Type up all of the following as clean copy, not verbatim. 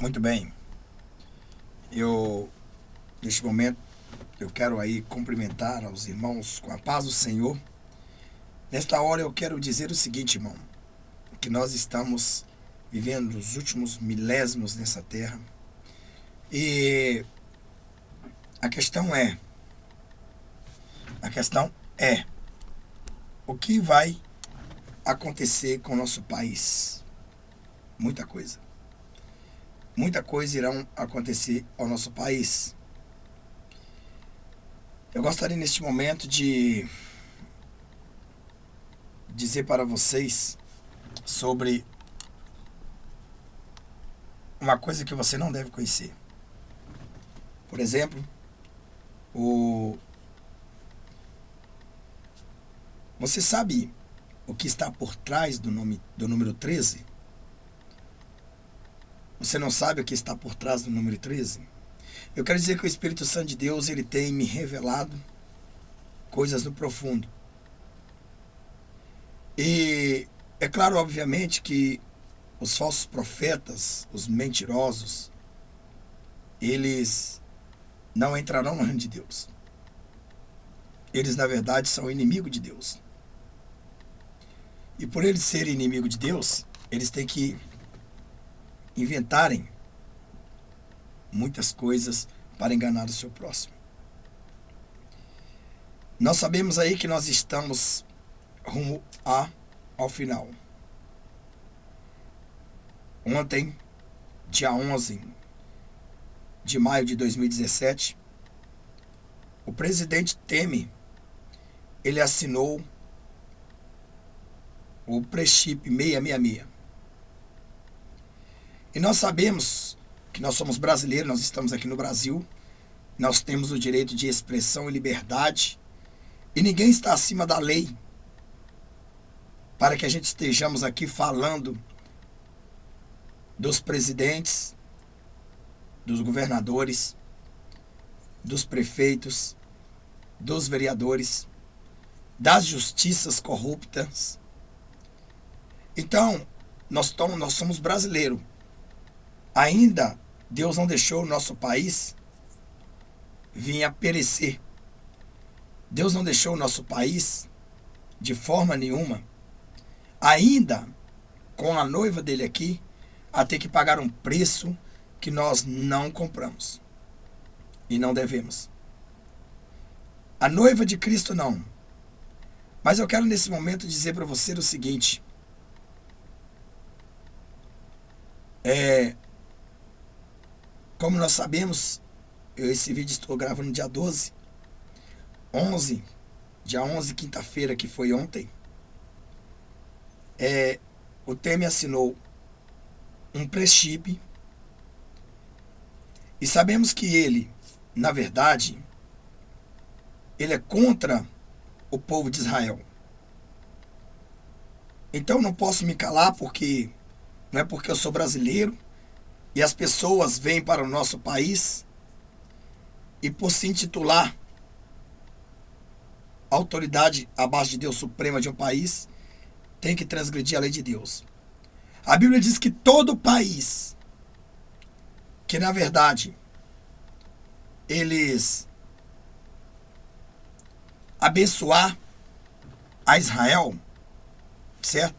Muito bem. Neste momento, eu quero aí cumprimentar aos irmãos com a paz do Senhor. Nesta hora eu quero dizer o seguinte, irmão, que nós estamos vivendo os últimos milésimos nessa terra. E a questão é, o que vai acontecer com o nosso país? Muita coisa. Muita coisa irá acontecer ao nosso país. Eu gostaria neste momento de dizer para vocês sobre uma coisa que você não deve conhecer. Por exemplo, você sabe o que está por trás do número 13? Você não sabe o que está por trás do número 13? Eu quero dizer que o Espírito Santo de Deus, ele tem me revelado coisas no profundo. E é claro, obviamente, que os falsos profetas, os mentirosos, eles não entrarão no reino de Deus. Eles, na verdade, são inimigo de Deus. E por eles serem inimigo de Deus, eles têm que inventarem muitas coisas para enganar o seu próximo. Nós sabemos aí que nós estamos rumo ao final. Ontem, dia 11 de maio de 2017, o presidente Temer, ele assinou o Prechip 666. E nós sabemos que nós somos brasileiros, nós estamos aqui no Brasil, nós temos o direito de expressão e liberdade, e ninguém está acima da lei para que a gente estejamos aqui falando dos presidentes, dos governadores, dos prefeitos, dos vereadores, das justiças corruptas. Então, nós somos brasileiros. Ainda Deus não deixou o nosso país vir a perecer. Deus não deixou o nosso país, de forma nenhuma, ainda com a noiva dele aqui, a ter que pagar um preço que nós não compramos. E não devemos. A noiva de Cristo não. Mas eu quero nesse momento dizer para você o seguinte. Como nós sabemos, esse vídeo estou gravando no dia 11, quinta-feira, que foi ontem, o Temer assinou um Prechip, e sabemos que ele, na verdade, ele é contra o povo de Israel. Então não posso me calar, porque não é porque eu sou brasileiro, e as pessoas vêm para o nosso país e por se intitular autoridade abaixo de Deus suprema de um país, tem que transgredir a lei de Deus. A Bíblia diz que todo país que, na verdade, eles abençoar a Israel, certo?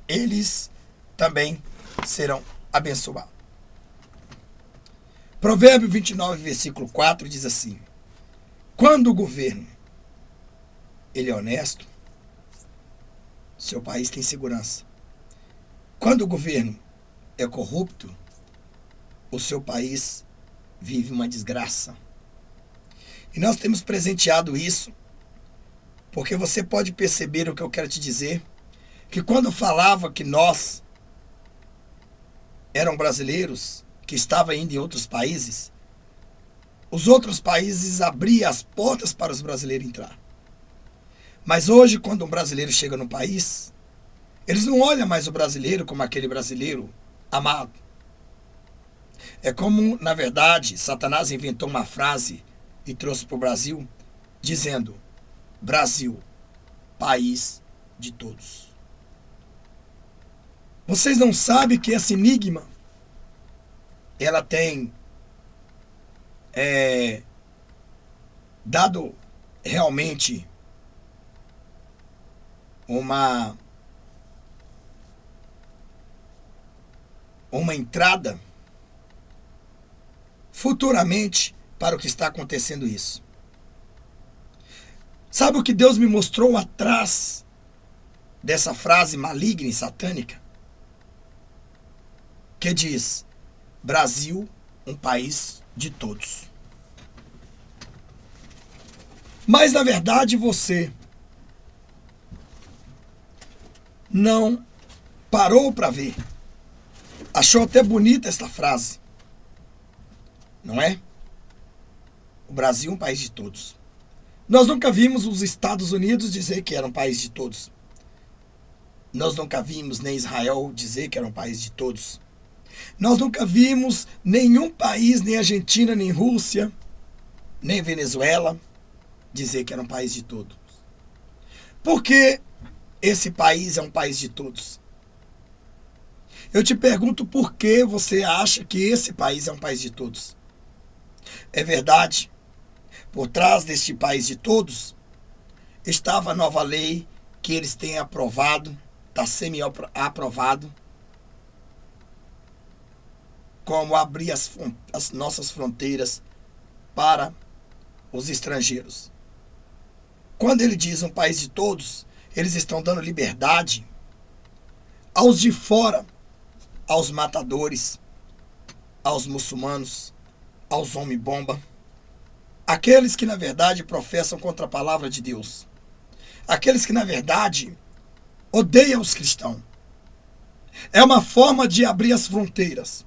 Eles também serão abençoados. Provérbio 29, versículo 4 diz assim: quando o governo ele é honesto, seu país tem segurança. Quando o governo é corrupto, o seu país vive uma desgraça. E nós temos presenteado isso, porque você pode perceber o que eu quero te dizer, que quando falava que nós eram brasileiros, que estavam indo em outros países, os outros países abriam as portas para os brasileiros entrar. Mas hoje, quando um brasileiro chega no país, eles não olham mais o brasileiro como aquele brasileiro amado. É como, na verdade, Satanás inventou uma frase e trouxe para o Brasil, dizendo: Brasil, país de todos. Vocês não sabem que esse enigma ela tem dado realmente uma entrada futuramente para o que está acontecendo isso. Sabe o que Deus me mostrou atrás dessa frase maligna e satânica? Que diz: Brasil, um país de todos. Mas na verdade você não parou para ver. Achou até bonita esta frase, não é? O Brasil, um país de todos. Nós nunca vimos os Estados Unidos dizer que era um país de todos. Nós nunca vimos nem Israel dizer que era um país de todos. Nós nunca vimos nenhum país, nem Argentina, nem Rússia, nem Venezuela, dizer que era um país de todos. Por que esse país é um país de todos? Eu te pergunto, por que você acha que esse país é um país de todos? É verdade, por trás deste país de todos, estava a nova lei que eles têm aprovado, está semi-aprovado, como abrir as nossas fronteiras para os estrangeiros. Quando ele diz um país de todos, eles estão dando liberdade aos de fora, aos matadores, aos muçulmanos, aos homem-bomba, aqueles que na verdade professam contra a palavra de Deus, aqueles que na verdade odeiam os cristãos. É uma forma de abrir as fronteiras.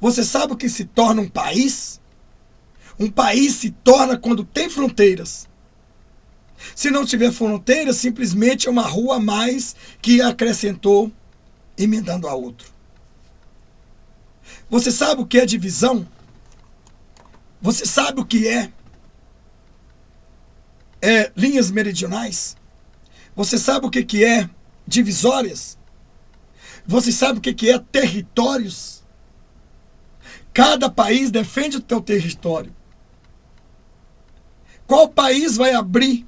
Você sabe o que se torna um país? Um país se torna quando tem fronteiras. Se não tiver fronteiras, simplesmente é uma rua a mais que acrescentou, emendando a outro. Você sabe o que é divisão? Você sabe o que é linhas meridionais? Você sabe o que é divisórias? Você sabe o que é territórios? Cada país defende o seu território. Qual país vai abrir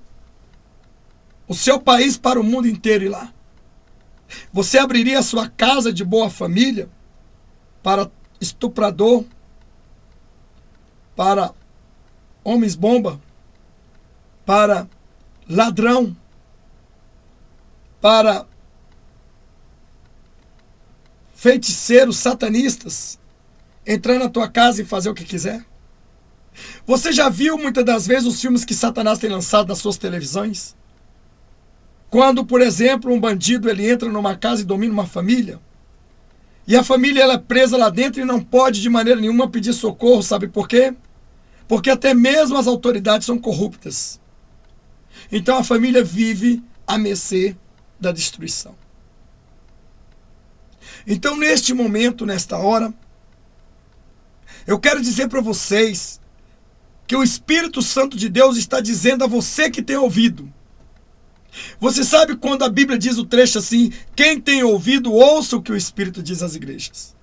o seu país para o mundo inteiro ir lá? Você abriria a sua casa de boa família para estuprador, para homens-bomba, para ladrão, para feiticeiros satanistas entrar na tua casa e fazer o que quiser? Você já viu muitas das vezes os filmes que Satanás tem lançado nas suas televisões? Quando, por exemplo, um bandido ele entra numa casa e domina uma família, e a família ela é presa lá dentro e não pode de maneira nenhuma pedir socorro, sabe por quê? Porque até mesmo as autoridades são corruptas. Então a família vive à mercê da destruição. Então neste momento, nesta hora, eu quero dizer para vocês que o Espírito Santo de Deus está dizendo a você que tem ouvido. Você sabe quando a Bíblia diz o trecho assim: quem tem ouvido, ouça o que o Espírito diz às igrejas.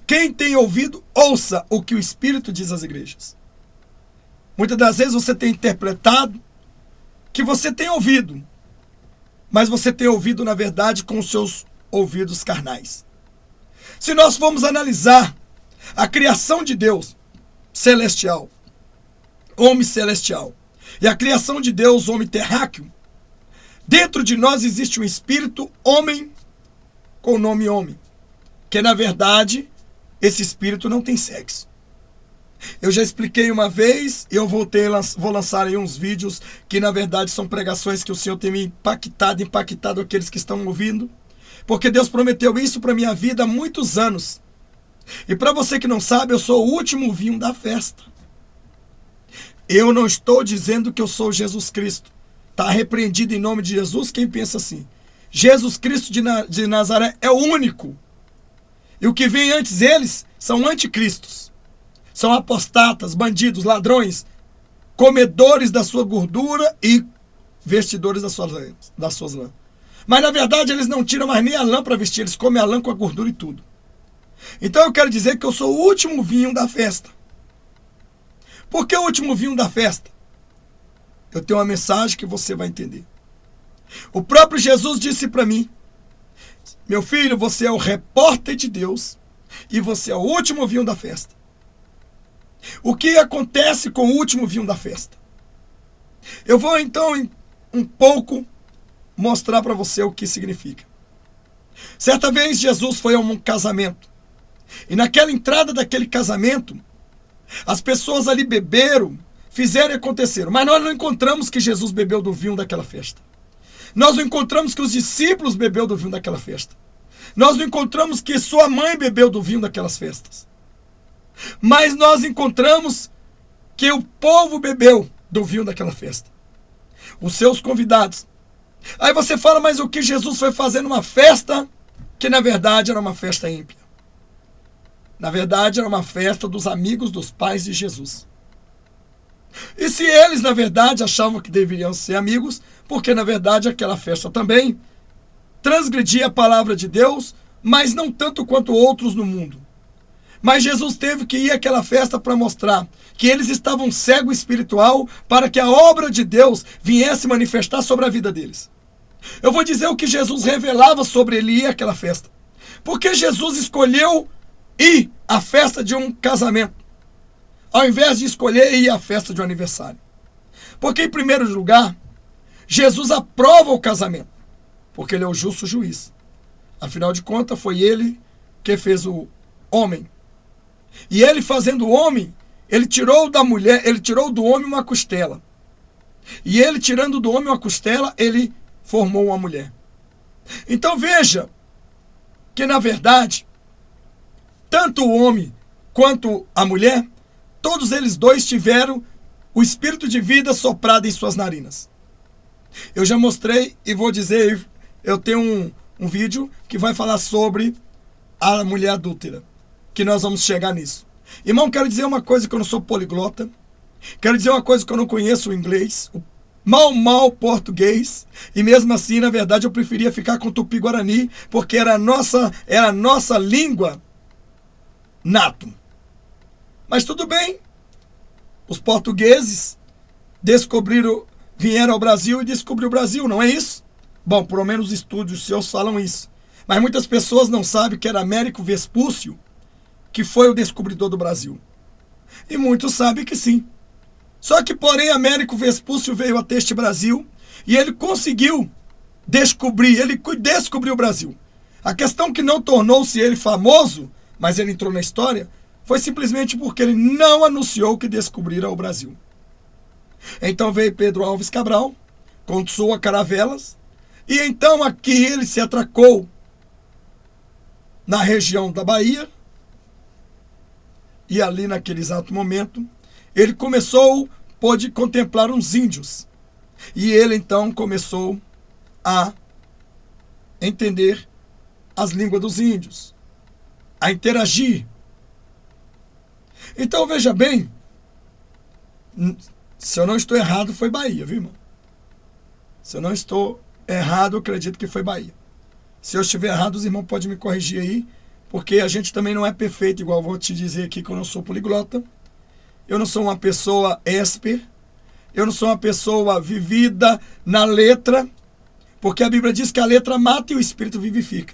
Quem tem ouvido, ouça o que o Espírito diz às igrejas. Muitas das vezes você tem interpretado que você tem ouvido, mas você tem ouvido na verdade com os seus ouvidos carnais. Se nós formos analisar a criação de Deus celestial, homem celestial, e a criação de Deus, homem terráqueo, dentro de nós existe um espírito homem com o nome homem, que na verdade esse espírito não tem sexo. Eu já expliquei uma vez, eu vou lançar aí uns vídeos que na verdade são pregações que o Senhor tem me impactado aqueles que estão ouvindo, porque Deus prometeu isso para minha vida há muitos anos. E para você que não sabe, eu sou o último vinho da festa. Eu não estou dizendo que eu sou Jesus Cristo. Está repreendido em nome de Jesus quem pensa assim. Jesus Cristo de Nazaré é o único. E o que vem antes deles são anticristos. São apostatas, bandidos, ladrões, comedores da sua gordura e vestidores das suas lãs. Mas na verdade eles não tiram mais nem a lã para vestir, eles comem a lã com a gordura e tudo. Então eu quero dizer que eu sou o último vinho da festa. Por que o último vinho da festa? Eu tenho uma mensagem que você vai entender. O próprio Jesus disse para mim: meu filho, você é o repórter de Deus e você é o último vinho da festa. O que acontece com o último vinho da festa? Eu vou então um pouco mostrar para você o que significa. Certa vez Jesus foi a um casamento. E naquela entrada daquele casamento, as pessoas ali beberam, fizeram e aconteceram. Mas nós não encontramos que Jesus bebeu do vinho daquela festa. Nós não encontramos que os discípulos bebeu do vinho daquela festa. Nós não encontramos que sua mãe bebeu do vinho daquelas festas. Mas nós encontramos que o povo bebeu do vinho daquela festa. Os seus convidados. Aí você fala, mas o que Jesus foi fazer numa festa que na verdade era uma festa ímpia? Na verdade era uma festa dos amigos dos pais de Jesus. E se eles na verdade achavam que deveriam ser amigos, porque na verdade aquela festa também transgredia a palavra de Deus, mas não tanto quanto outros no mundo. Mas Jesus teve que ir àquela festa para mostrar que eles estavam cegos espiritual para que a obra de Deus viesse manifestar sobre a vida deles. Eu vou dizer o que Jesus revelava sobre ele ir àquela festa. Porque Jesus escolheu ir à festa de um casamento, ao invés de escolher ir à festa de um aniversário. Porque em primeiro lugar, Jesus aprova o casamento, porque ele é o justo juiz. Afinal de contas, foi ele que fez o homem. E ele fazendo o homem, ele tirou da mulher, ele tirou do homem uma costela. E ele tirando do homem uma costela, ele formou uma mulher. Então veja que na verdade, tanto o homem quanto a mulher, todos eles dois tiveram o espírito de vida soprado em suas narinas. Eu já mostrei e vou dizer, eu tenho um vídeo que vai falar sobre a mulher adúltera, que nós vamos chegar nisso. Irmão, quero dizer uma coisa, que eu não sou poliglota, quero dizer uma coisa, que eu não conheço o inglês, o mal português, e mesmo assim, na verdade, eu preferia ficar com o tupi-guarani, porque era a nossa língua nato. Mas tudo bem, os portugueses vieram ao Brasil e descobriram o Brasil, não é isso? Bom, pelo menos os estúdios seus falam isso. Mas muitas pessoas não sabem que era Américo Vespúcio que foi o descobridor do Brasil. E muitos sabem que sim. Só que, porém, Américo Vespúcio veio até este Brasil e ele conseguiu descobriu o Brasil. A questão que não tornou-se ele famoso, mas ele entrou na história, foi simplesmente porque ele não anunciou que descobrira o Brasil. Então veio Pedro Alves Cabral, com sua caravelas, e então aqui ele se atracou na região da Bahia, e ali naquele exato momento, ele pôde contemplar uns índios. E ele então começou a entender as línguas dos índios, a interagir. Então veja bem, se eu não estou errado, foi Bahia, viu, irmão? Se eu não estou errado, eu acredito que foi Bahia. Se eu estiver errado, os irmãos podem me corrigir aí, porque a gente também não é perfeito, igual eu vou te dizer aqui que eu não sou poliglota. Eu não sou uma pessoa esper, eu não sou uma pessoa vivida na letra, porque a Bíblia diz que a letra mata e o espírito vivifica.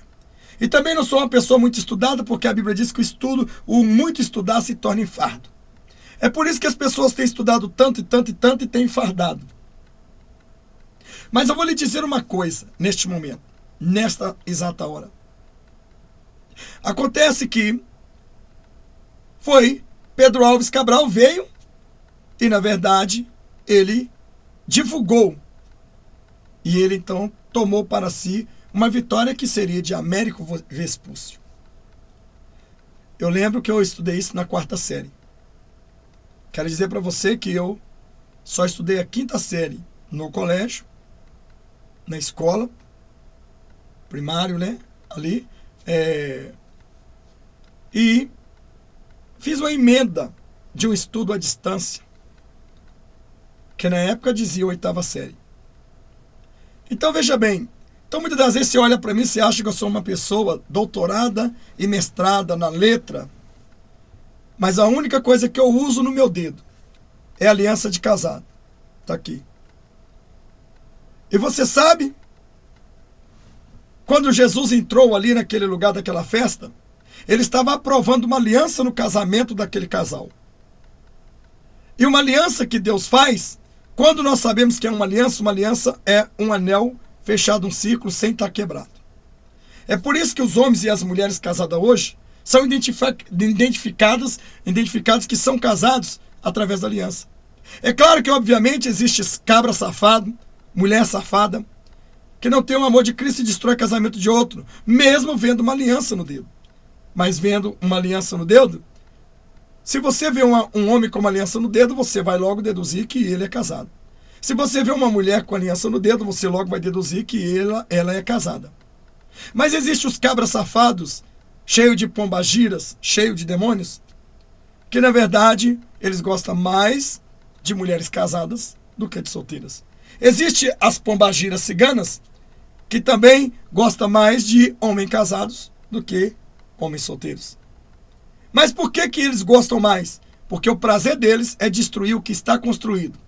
E também não sou uma pessoa muito estudada, porque a Bíblia diz que o muito estudar se torna enfardo. É por isso que as pessoas têm estudado tanto e tanto e tanto e têm enfardado. Mas eu vou lhe dizer uma coisa neste momento, nesta exata hora. Acontece que Pedro Alves Cabral veio e, na verdade, ele divulgou. E ele, então, tomou para si uma vitória que seria de Américo Vespúcio. Eu lembro que eu estudei isso na 4ª série. Quero dizer para você que eu só estudei a 5ª série no colégio, na escola, primário, né? Ali. E fiz uma emenda de um estudo à distância, que na época dizia 8ª série. Então veja bem, Então, muitas das vezes você olha para mim e você acha que eu sou uma pessoa doutorada e mestrada na letra, mas a única coisa que eu uso no meu dedo é a aliança de casado. Está aqui. E você sabe, quando Jesus entrou ali naquele lugar daquela festa, ele estava aprovando uma aliança no casamento daquele casal. E uma aliança que Deus faz, quando nós sabemos que é uma aliança é um anel fechado, um círculo, sem estar quebrado. É por isso que os homens e as mulheres casadas hoje são identificados que são casados através da aliança. É claro que, obviamente, existe cabra safado, mulher safada, que não tem o amor de Cristo e destrói o casamento de outro, mesmo vendo uma aliança no dedo. Mas vendo uma aliança no dedo, se você vê um homem com uma aliança no dedo, você vai logo deduzir que ele é casado. Se você vê uma mulher com aliança no dedo, você logo vai deduzir que ela é casada. Mas existem os cabras safados, cheios de pombagiras, cheios de demônios, que na verdade eles gostam mais de mulheres casadas do que de solteiras. Existem as pombagiras ciganas, que também gostam mais de homens casados do que homens solteiros. Mas por que eles gostam mais? Porque o prazer deles é destruir o que está construído.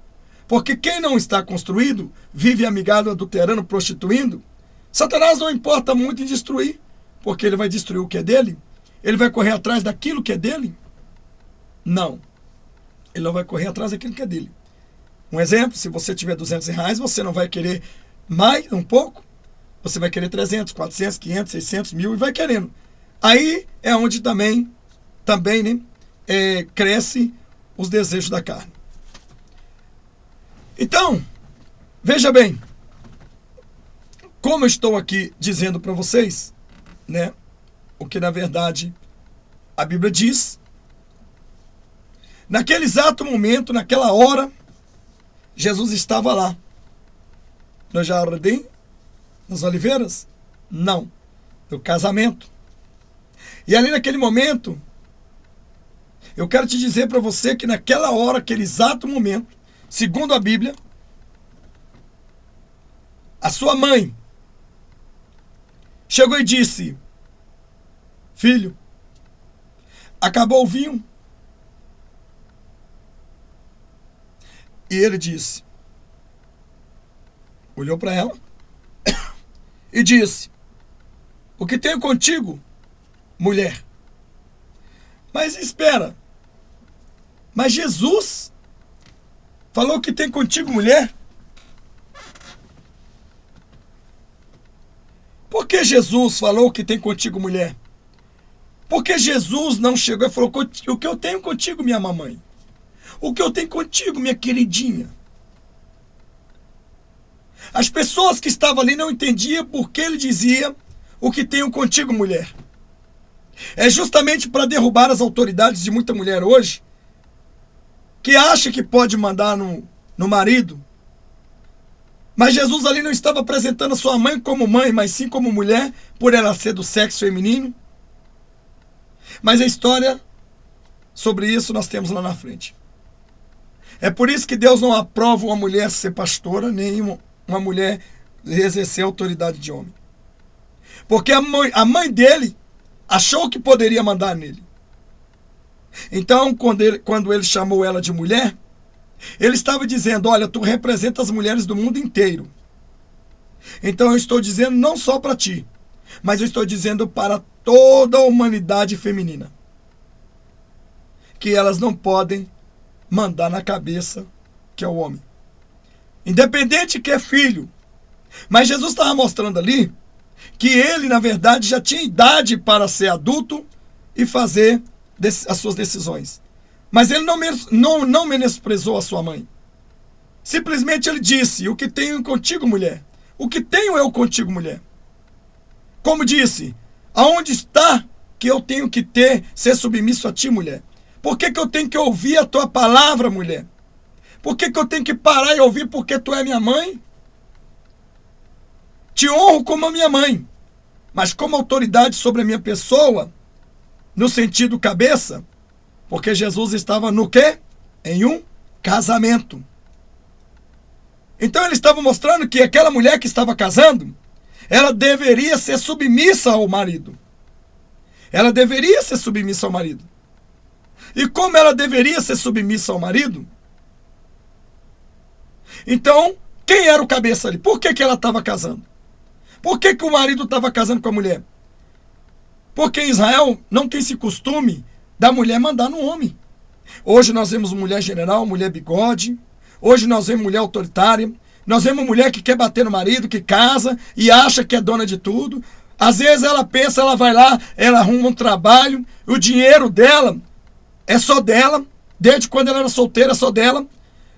Porque quem não está construído, vive amigado, adulterando, prostituindo. Satanás não importa muito em destruir, porque ele vai destruir o que é dele. Ele vai correr atrás daquilo que é dele? Não. Ele não vai correr atrás daquilo que é dele. Um exemplo, se você tiver R$200, você não vai querer mais, um pouco. Você vai querer 300, 400, 500, 600, 1.000 e vai querendo. Aí é onde também cresce os desejos da carne. Então, veja bem, como eu estou aqui dizendo para vocês, né, o que na verdade a Bíblia diz, naquele exato momento, naquela hora, Jesus estava lá. No jardim, nas oliveiras? Não, no casamento. E ali naquele momento, eu quero te dizer para você que naquela hora, aquele exato momento, segundo a Bíblia, a sua mãe chegou e disse: filho, acabou o vinho. E ele disse, olhou para ela e disse: o que tenho contigo, mulher? Mas espera, mas Jesus falou que tem contigo, mulher? Por que Jesus falou que tem contigo, mulher? Porque Jesus não chegou e falou: o que eu tenho contigo, minha mamãe? O que eu tenho contigo, minha queridinha? As pessoas que estavam ali não entendiam por que ele dizia: o que tenho contigo, mulher. É justamente para derrubar as autoridades de muita mulher hoje, que acha que pode mandar no marido. Mas Jesus ali não estava apresentando a sua mãe como mãe, mas sim como mulher, por ela ser do sexo feminino. Mas a história sobre isso nós temos lá na frente. É por isso que Deus não aprova uma mulher ser pastora, nem uma mulher exercer a autoridade de homem. Porque a mãe dele achou que poderia mandar nele. Então, quando ele chamou ela de mulher, ele estava dizendo: olha, tu representa as mulheres do mundo inteiro. Então eu estou dizendo não só para ti, mas eu estou dizendo para toda a humanidade feminina, que elas não podem mandar na cabeça que é o homem. Independente que é filho. Mas Jesus estava mostrando ali que ele, na verdade, já tinha idade para ser adulto e fazer as suas decisões. Mas ele não menosprezou a sua mãe. Simplesmente ele disse: o que tenho contigo, mulher? O que tenho eu contigo, mulher? Como disse: aonde está que eu tenho que ser submisso a ti, mulher? Por que eu tenho que ouvir a tua palavra, mulher? Por que eu tenho que parar e ouvir porque tu é minha mãe? Te honro como a minha mãe, mas como autoridade sobre a minha pessoa, no sentido cabeça, porque Jesus estava no quê? Em um casamento. Então ele estava mostrando que aquela mulher que estava casando, ela deveria ser submissa ao marido. Ela deveria ser submissa ao marido. E como ela deveria ser submissa ao marido, então, quem era o cabeça ali? Por que ela estava casando? Por que o marido estava casando com a mulher? Porque em Israel não tem esse costume da mulher mandar no homem. Hoje nós vemos mulher general, mulher bigode. Hoje nós vemos mulher autoritária. Nós vemos mulher que quer bater no marido, que casa e acha que é dona de tudo. Às vezes ela pensa, ela vai lá, ela arruma um trabalho, o dinheiro dela é só dela, desde quando ela era solteira, é só dela.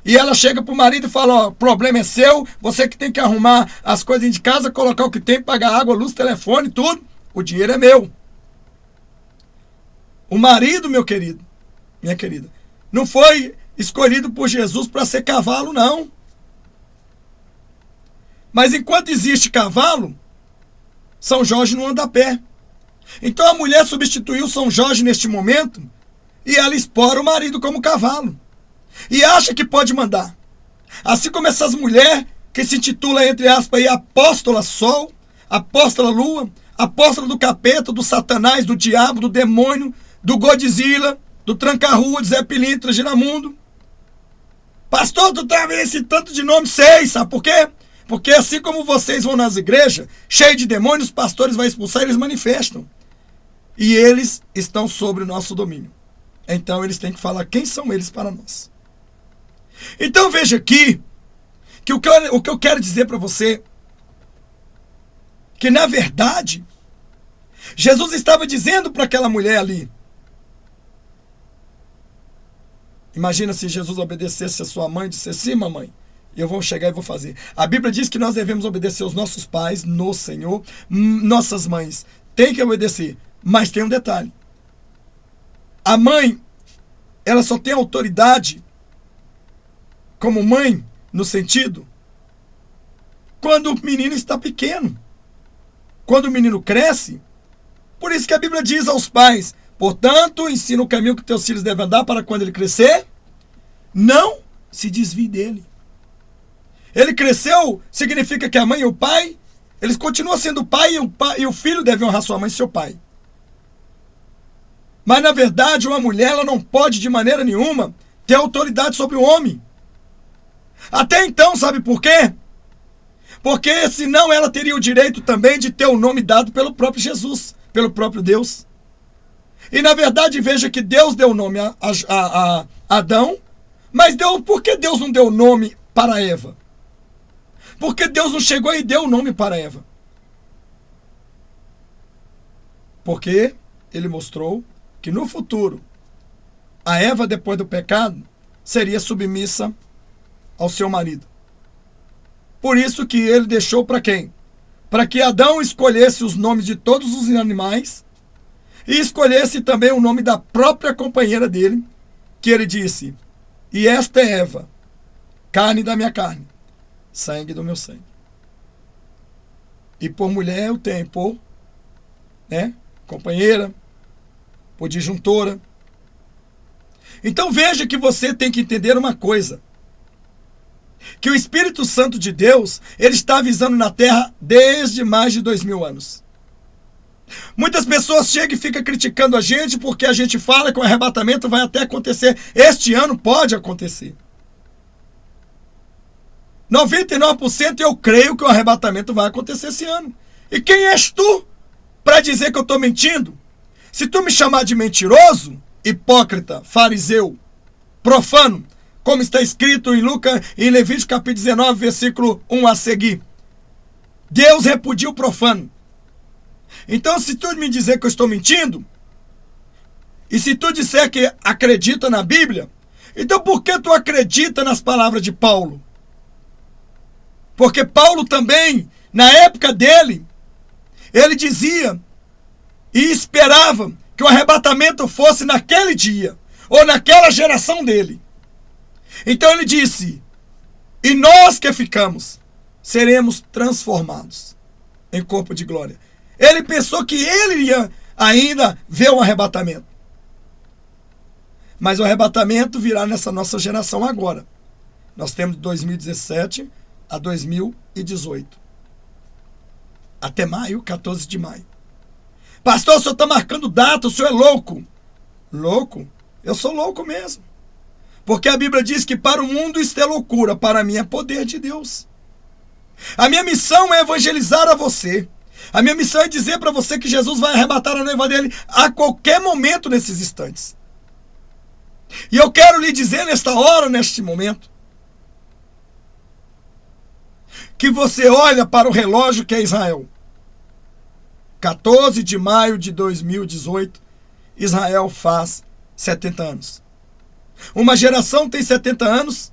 E ela chega pro marido e fala, ó, o problema é seu, você que tem que arrumar as coisas de casa, colocar o que tem, pagar água, luz, telefone, tudo. O dinheiro é meu. O marido, meu querido, minha querida, não foi escolhido por Jesus para ser cavalo, não. Mas enquanto existe cavalo, São Jorge não anda a pé. Então a mulher substituiu São Jorge neste momento e ela explora o marido como cavalo. E acha que pode mandar. Assim como essas mulheres que se intitulam, entre aspas, aí, apóstola sol, apóstola lua, apóstola do capeta, do satanás, do diabo, do demônio, do Godzilla, do Tranca-Rua, de Zé Pilintra, Giramundo. Pastor, tu tá vendo esse tanto de nome? Sei, sabe por quê? Porque assim como vocês vão nas igrejas, cheios de demônios, os pastores vão expulsar, eles manifestam. E eles estão sobre o nosso domínio. Então eles têm que falar quem são eles para nós. Então veja aqui, que o que eu quero dizer para você, que na verdade, Jesus estava dizendo para aquela mulher ali, imagina se Jesus obedecesse a sua mãe e dissesse, sim, mamãe, eu vou chegar e vou fazer. A Bíblia diz que nós devemos obedecer aos nossos pais no Senhor, nossas mães têm que obedecer, mas tem um detalhe. A mãe, ela só tem autoridade como mãe, no sentido, quando o menino está pequeno. Quando o menino cresce, por isso que a Bíblia diz aos pais, portanto, ensina o caminho que teus filhos devem andar para quando ele crescer, não se desvie dele. Ele cresceu, significa que a mãe e o pai, eles continuam sendo pai e o filho deve honrar sua mãe e seu pai. Mas, na verdade, uma mulher ela não pode, de maneira nenhuma, ter autoridade sobre o homem. Até então, sabe por quê? Porque senão ela teria o direito também de ter o nome dado pelo próprio Jesus, pelo próprio Deus. E, na verdade, veja que Deus deu o nome a Adão, mas por que Deus não deu o nome para Eva? Porque Deus não chegou e deu o nome para Eva? Porque ele mostrou que no futuro, a Eva, depois do pecado, seria submissa ao seu marido. Por isso que ele deixou para quem? Para que Adão escolhesse os nomes de todos os animais e escolhesse também o nome da própria companheira dele, que ele disse, e esta é Eva, carne da minha carne, sangue do meu sangue. E por mulher eu tenho, por companheira, por disjuntora. Então veja que você tem que entender uma coisa, que o Espírito Santo de Deus, ele está avisando na Terra desde mais de 2000 anos. Muitas pessoas chegam e ficam criticando a gente porque a gente fala que o arrebatamento vai até acontecer. Este ano pode acontecer. 99% eu creio que o arrebatamento vai acontecer esse ano. E quem és tu para dizer que eu estou mentindo? Se tu me chamar de mentiroso, hipócrita, fariseu, profano, como está escrito em Levítico capítulo 19, versículo 1 a seguir, Deus repudia o profano. Então, se tu me dizer que eu estou mentindo, e se tu disser que acredita na Bíblia, então por que tu acredita nas palavras de Paulo? Porque Paulo também, na época dele, ele dizia e esperava que o arrebatamento fosse naquele dia, ou naquela geração dele. Então ele disse, e nós que ficamos, seremos transformados em corpo de glória. Ele pensou que ele ia ainda ver o arrebatamento. Mas o arrebatamento virá nessa nossa geração agora. Nós temos de 2017 a 2018. Até maio, 14 de maio. Pastor, o senhor está marcando data, o senhor é louco. Louco? Eu sou louco mesmo. Porque a Bíblia diz que para o mundo isto é loucura, para mim é poder de Deus. A minha missão é evangelizar a você. A minha missão é dizer para você que Jesus vai arrebatar a noiva dele a qualquer momento nesses instantes. E eu quero lhe dizer nesta hora, neste momento, que você olha para o relógio que é Israel. 14 de maio de 2018, Israel faz 70 anos. Uma geração tem 70 anos,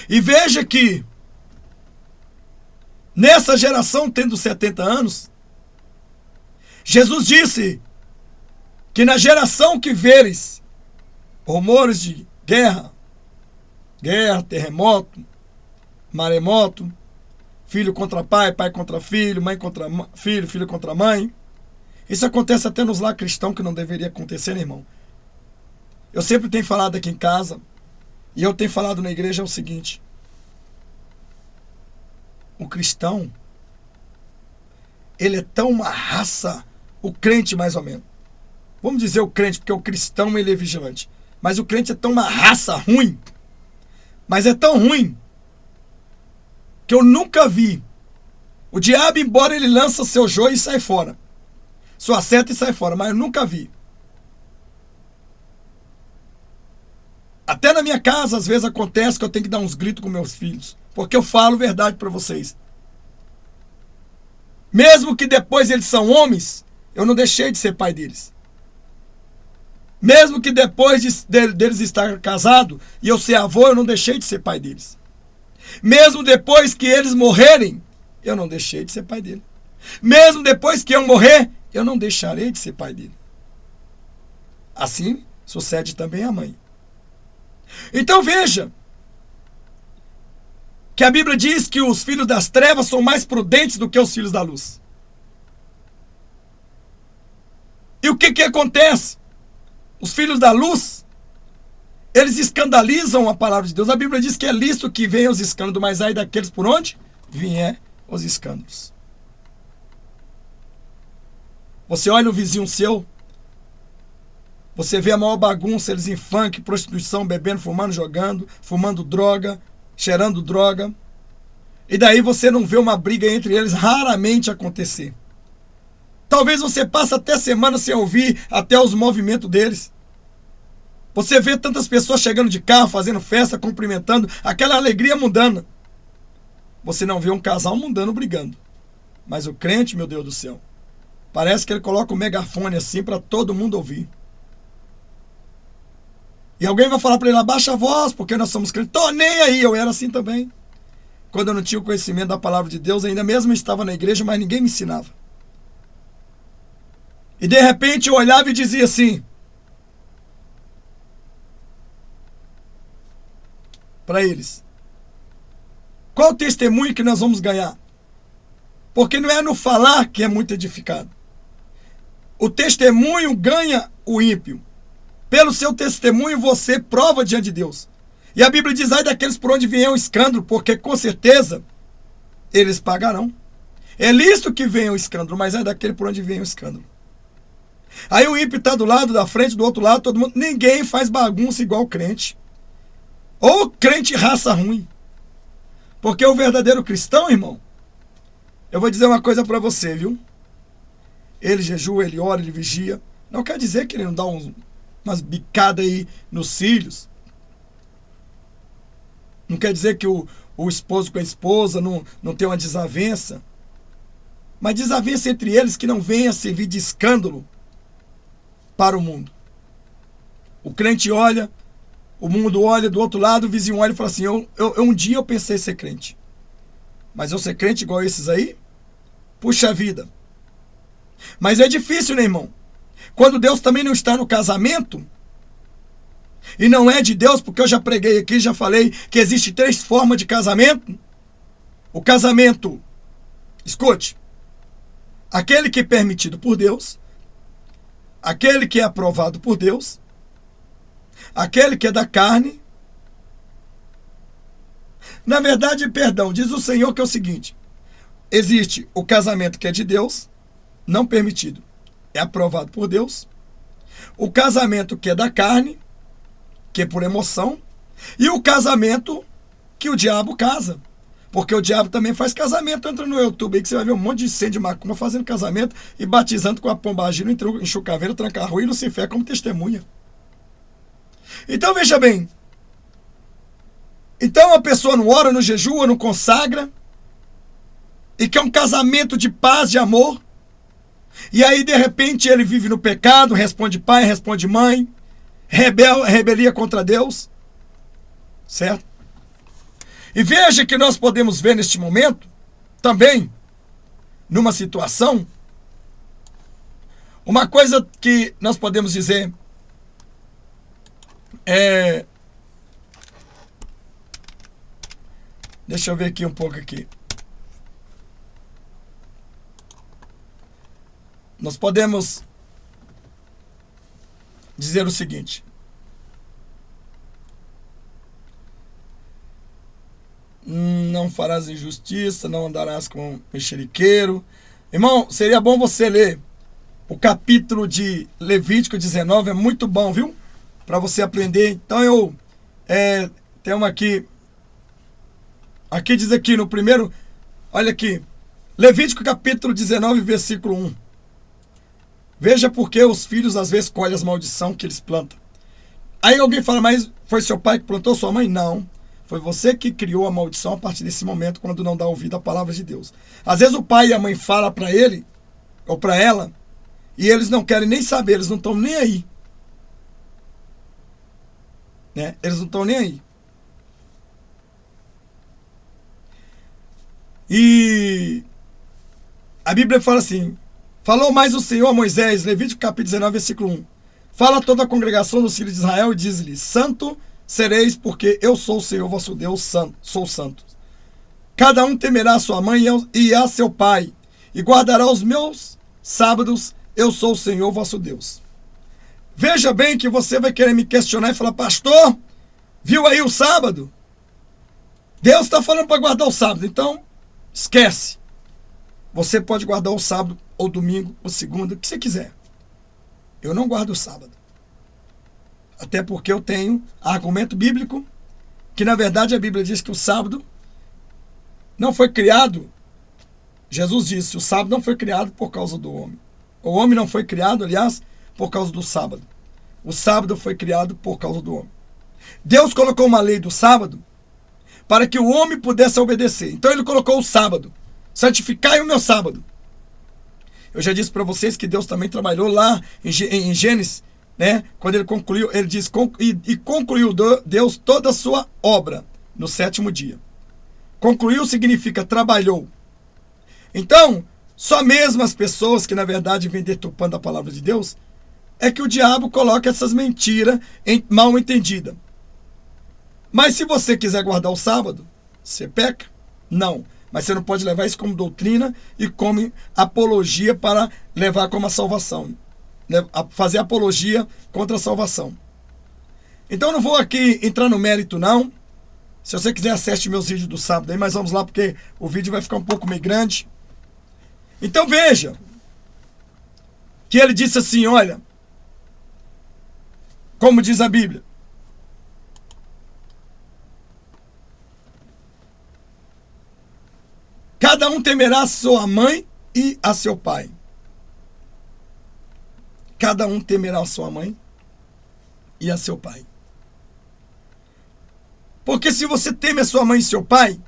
e veja que nessa geração tendo 70 anos, Jesus disse que na geração que veres rumores de guerra, terremoto, maremoto, filho contra pai, pai contra filho, mãe contra filho, filho contra mãe. Isso acontece até nos lar cristãos, que não deveria acontecer, né, irmão? Eu sempre tenho falado aqui em casa, e eu tenho falado na igreja, é o seguinte: o cristão, ele é tão uma raça, o crente mais ou menos. Vamos dizer o crente, porque o cristão ele é vigilante. Mas o crente é tão uma raça ruim, mas é tão ruim, que eu nunca vi o diabo, embora ele lança seu joio e sai fora, sua seta e sai fora, mas eu nunca vi. Até na minha casa, às vezes acontece que eu tenho que dar uns gritos com meus filhos, porque eu falo verdade para vocês. Mesmo que depois eles são homens, eu não deixei de ser pai deles. Mesmo que depois deles estar casado e eu ser avô, eu não deixei de ser pai deles. Mesmo depois que eles morrerem, eu não deixei de ser pai dele. Mesmo depois que eu morrer, eu não deixarei de ser pai dele. Assim sucede também a mãe. Então veja que a Bíblia diz que os filhos das trevas são mais prudentes do que os filhos da luz. E o que acontece? Os filhos da luz, eles escandalizam a palavra de Deus. A Bíblia diz que é lícito que venham os escândalos, mas aí daqueles por onde vier os escândalos. Você olha o vizinho seu, você vê a maior bagunça, eles em funk, prostituição, bebendo, fumando, jogando, fumando droga, cheirando droga. E daí você não vê uma briga entre eles raramente acontecer. Talvez você passe até semana sem ouvir até os movimentos deles. Você vê tantas pessoas chegando de carro, fazendo festa, cumprimentando, aquela alegria mundana. Você não vê um casal mundano brigando. Mas o crente, meu Deus do céu, parece que ele coloca o megafone assim para todo mundo ouvir. E alguém vai falar para ele, abaixa a voz, porque nós somos crentes. Tô nem aí, eu era assim também. Quando eu não tinha o conhecimento da palavra de Deus, ainda mesmo estava na igreja, mas ninguém me ensinava. E de repente eu olhava e dizia assim, para eles, qual o testemunho que nós vamos ganhar? Porque não é no falar que é muito edificado. O testemunho ganha o ímpio. Pelo seu testemunho você prova diante de Deus. E a Bíblia diz, ai daqueles por onde vier o escândalo, porque com certeza eles pagarão. É lícito que venha o escândalo, mas é daquele por onde vem o escândalo. Aí o ímpio está do lado, da frente, do outro lado, todo mundo. Ninguém faz bagunça igual o crente. Ou crente raça ruim. Porque o verdadeiro cristão, irmão, eu vou dizer uma coisa para você, viu? Ele jejua, ele ora, ele vigia. Não quer dizer que ele não dá umas bicadas aí nos cílios. Não quer dizer que o esposo com a esposa não tem uma desavença. Mas desavença entre eles que não venha servir de escândalo para o mundo. O crente olha, o mundo olha do outro lado, o vizinho olha e fala assim, um dia eu pensei em ser crente. Mas eu ser crente igual esses aí? Puxa vida. Mas é difícil, né, irmão? Quando Deus também não está no casamento, e não é de Deus, porque eu já preguei aqui, já falei que existe 3 formas de casamento. O casamento, escute, aquele que é permitido por Deus, aquele que é aprovado por Deus, aquele que é da carne. Na verdade, perdão, diz o Senhor que é o seguinte, existe o casamento que é de Deus, não permitido, é aprovado por Deus. O casamento que é da carne, que é por emoção. E o casamento que o diabo casa. Porque o diabo também faz casamento. Entra no YouTube aí que você vai ver um monte de incêndio de macumba fazendo casamento e batizando com a pombagira, em Chucaveira, Tranca-Rua e Lucifer como testemunha. Então veja bem. Então a pessoa não ora, não jejua, não consagra e quer um casamento de paz, de amor. E aí de repente ele vive no pecado, responde pai, responde mãe, rebelia contra Deus. Certo? E veja que nós podemos ver neste momento, também, numa situação, uma coisa que nós podemos dizer é... Deixa eu ver aqui um pouco aqui. Nós podemos dizer o seguinte. Não farás injustiça, não andarás com mexeriqueiro. Irmão, seria bom você ler o capítulo de Levítico 19, é muito bom, viu? Para você aprender. Então eu tem uma aqui. Aqui diz aqui no primeiro, olha aqui. Levítico capítulo 19, versículo 1. Veja porque os filhos às vezes colhem as maldições que eles plantam. Aí alguém fala, mas foi seu pai que plantou, sua mãe? Não. Foi você que criou a maldição a partir desse momento, quando não dá ouvido à palavra de Deus. Às vezes o pai e a mãe falam para ele, ou para ela, e eles não querem nem saber, eles não estão nem aí. Né? Eles não estão nem aí. E a Bíblia fala assim, falou mais o Senhor a Moisés, Levítico capítulo 19, versículo 1. Fala a toda a congregação dos filhos de Israel e diz-lhe, santo sereis, porque eu sou o Senhor vosso Deus, santo, sou santo. Cada um temerá a sua mãe e a seu pai, e guardará os meus sábados, eu sou o Senhor vosso Deus. Veja bem que você vai querer me questionar e falar, pastor, viu aí o sábado? Deus está falando para guardar o sábado, então esquece. Você pode guardar o sábado, ou domingo, ou segunda, o que você quiser. Eu não guardo o sábado. Até porque eu tenho argumento bíblico, que na verdade a Bíblia diz que o sábado não foi criado. Jesus disse, o sábado não foi criado por causa do homem. O homem não foi criado, aliás, por causa do sábado. O sábado foi criado por causa do homem. Deus colocou uma lei do sábado para que o homem pudesse obedecer. Então ele colocou o sábado. Santificai o meu sábado. Eu já disse para vocês que Deus também trabalhou lá em Gênesis, né? Quando ele concluiu, ele diz, e concluiu Deus toda a sua obra no sétimo dia. Concluiu significa trabalhou. Então, só mesmo as pessoas que na verdade vêm deturpando a palavra de Deus, é que o diabo coloca essas mentiras mal entendidas. Mas se você quiser guardar o sábado, você peca? Não. Mas você não pode levar isso como doutrina e como apologia para levar como a salvação. Fazer apologia contra a salvação. Então eu não vou aqui entrar no mérito não. Se você quiser acesse meus vídeos do sábado aí, mas vamos lá porque o vídeo vai ficar um pouco meio grande. Então veja que ele disse assim, olha, como diz a Bíblia, cada um temerá a sua mãe e a seu pai. Cada um temerá a sua mãe e a seu pai. Porque se você teme a sua mãe e seu pai,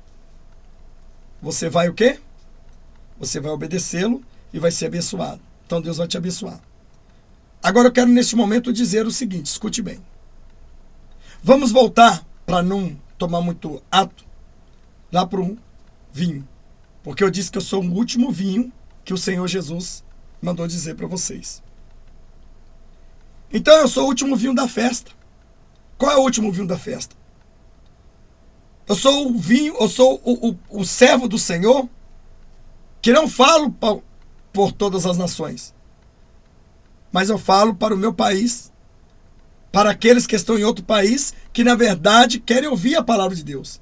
você vai o quê? Você vai obedecê-lo e vai ser abençoado. Então Deus vai te abençoar. Agora eu quero neste momento dizer o seguinte, escute bem. Vamos voltar, para não tomar muito ato, lá para o vinho. Porque eu disse que eu sou o último vinho que o Senhor Jesus mandou dizer para vocês. Então eu sou o último vinho da festa. Qual é o último vinho da festa? Eu sou o vinho, eu sou o servo do Senhor, que não falo por todas as nações, mas eu falo para o meu país, para aqueles que estão em outro país, que na verdade querem ouvir a palavra de Deus.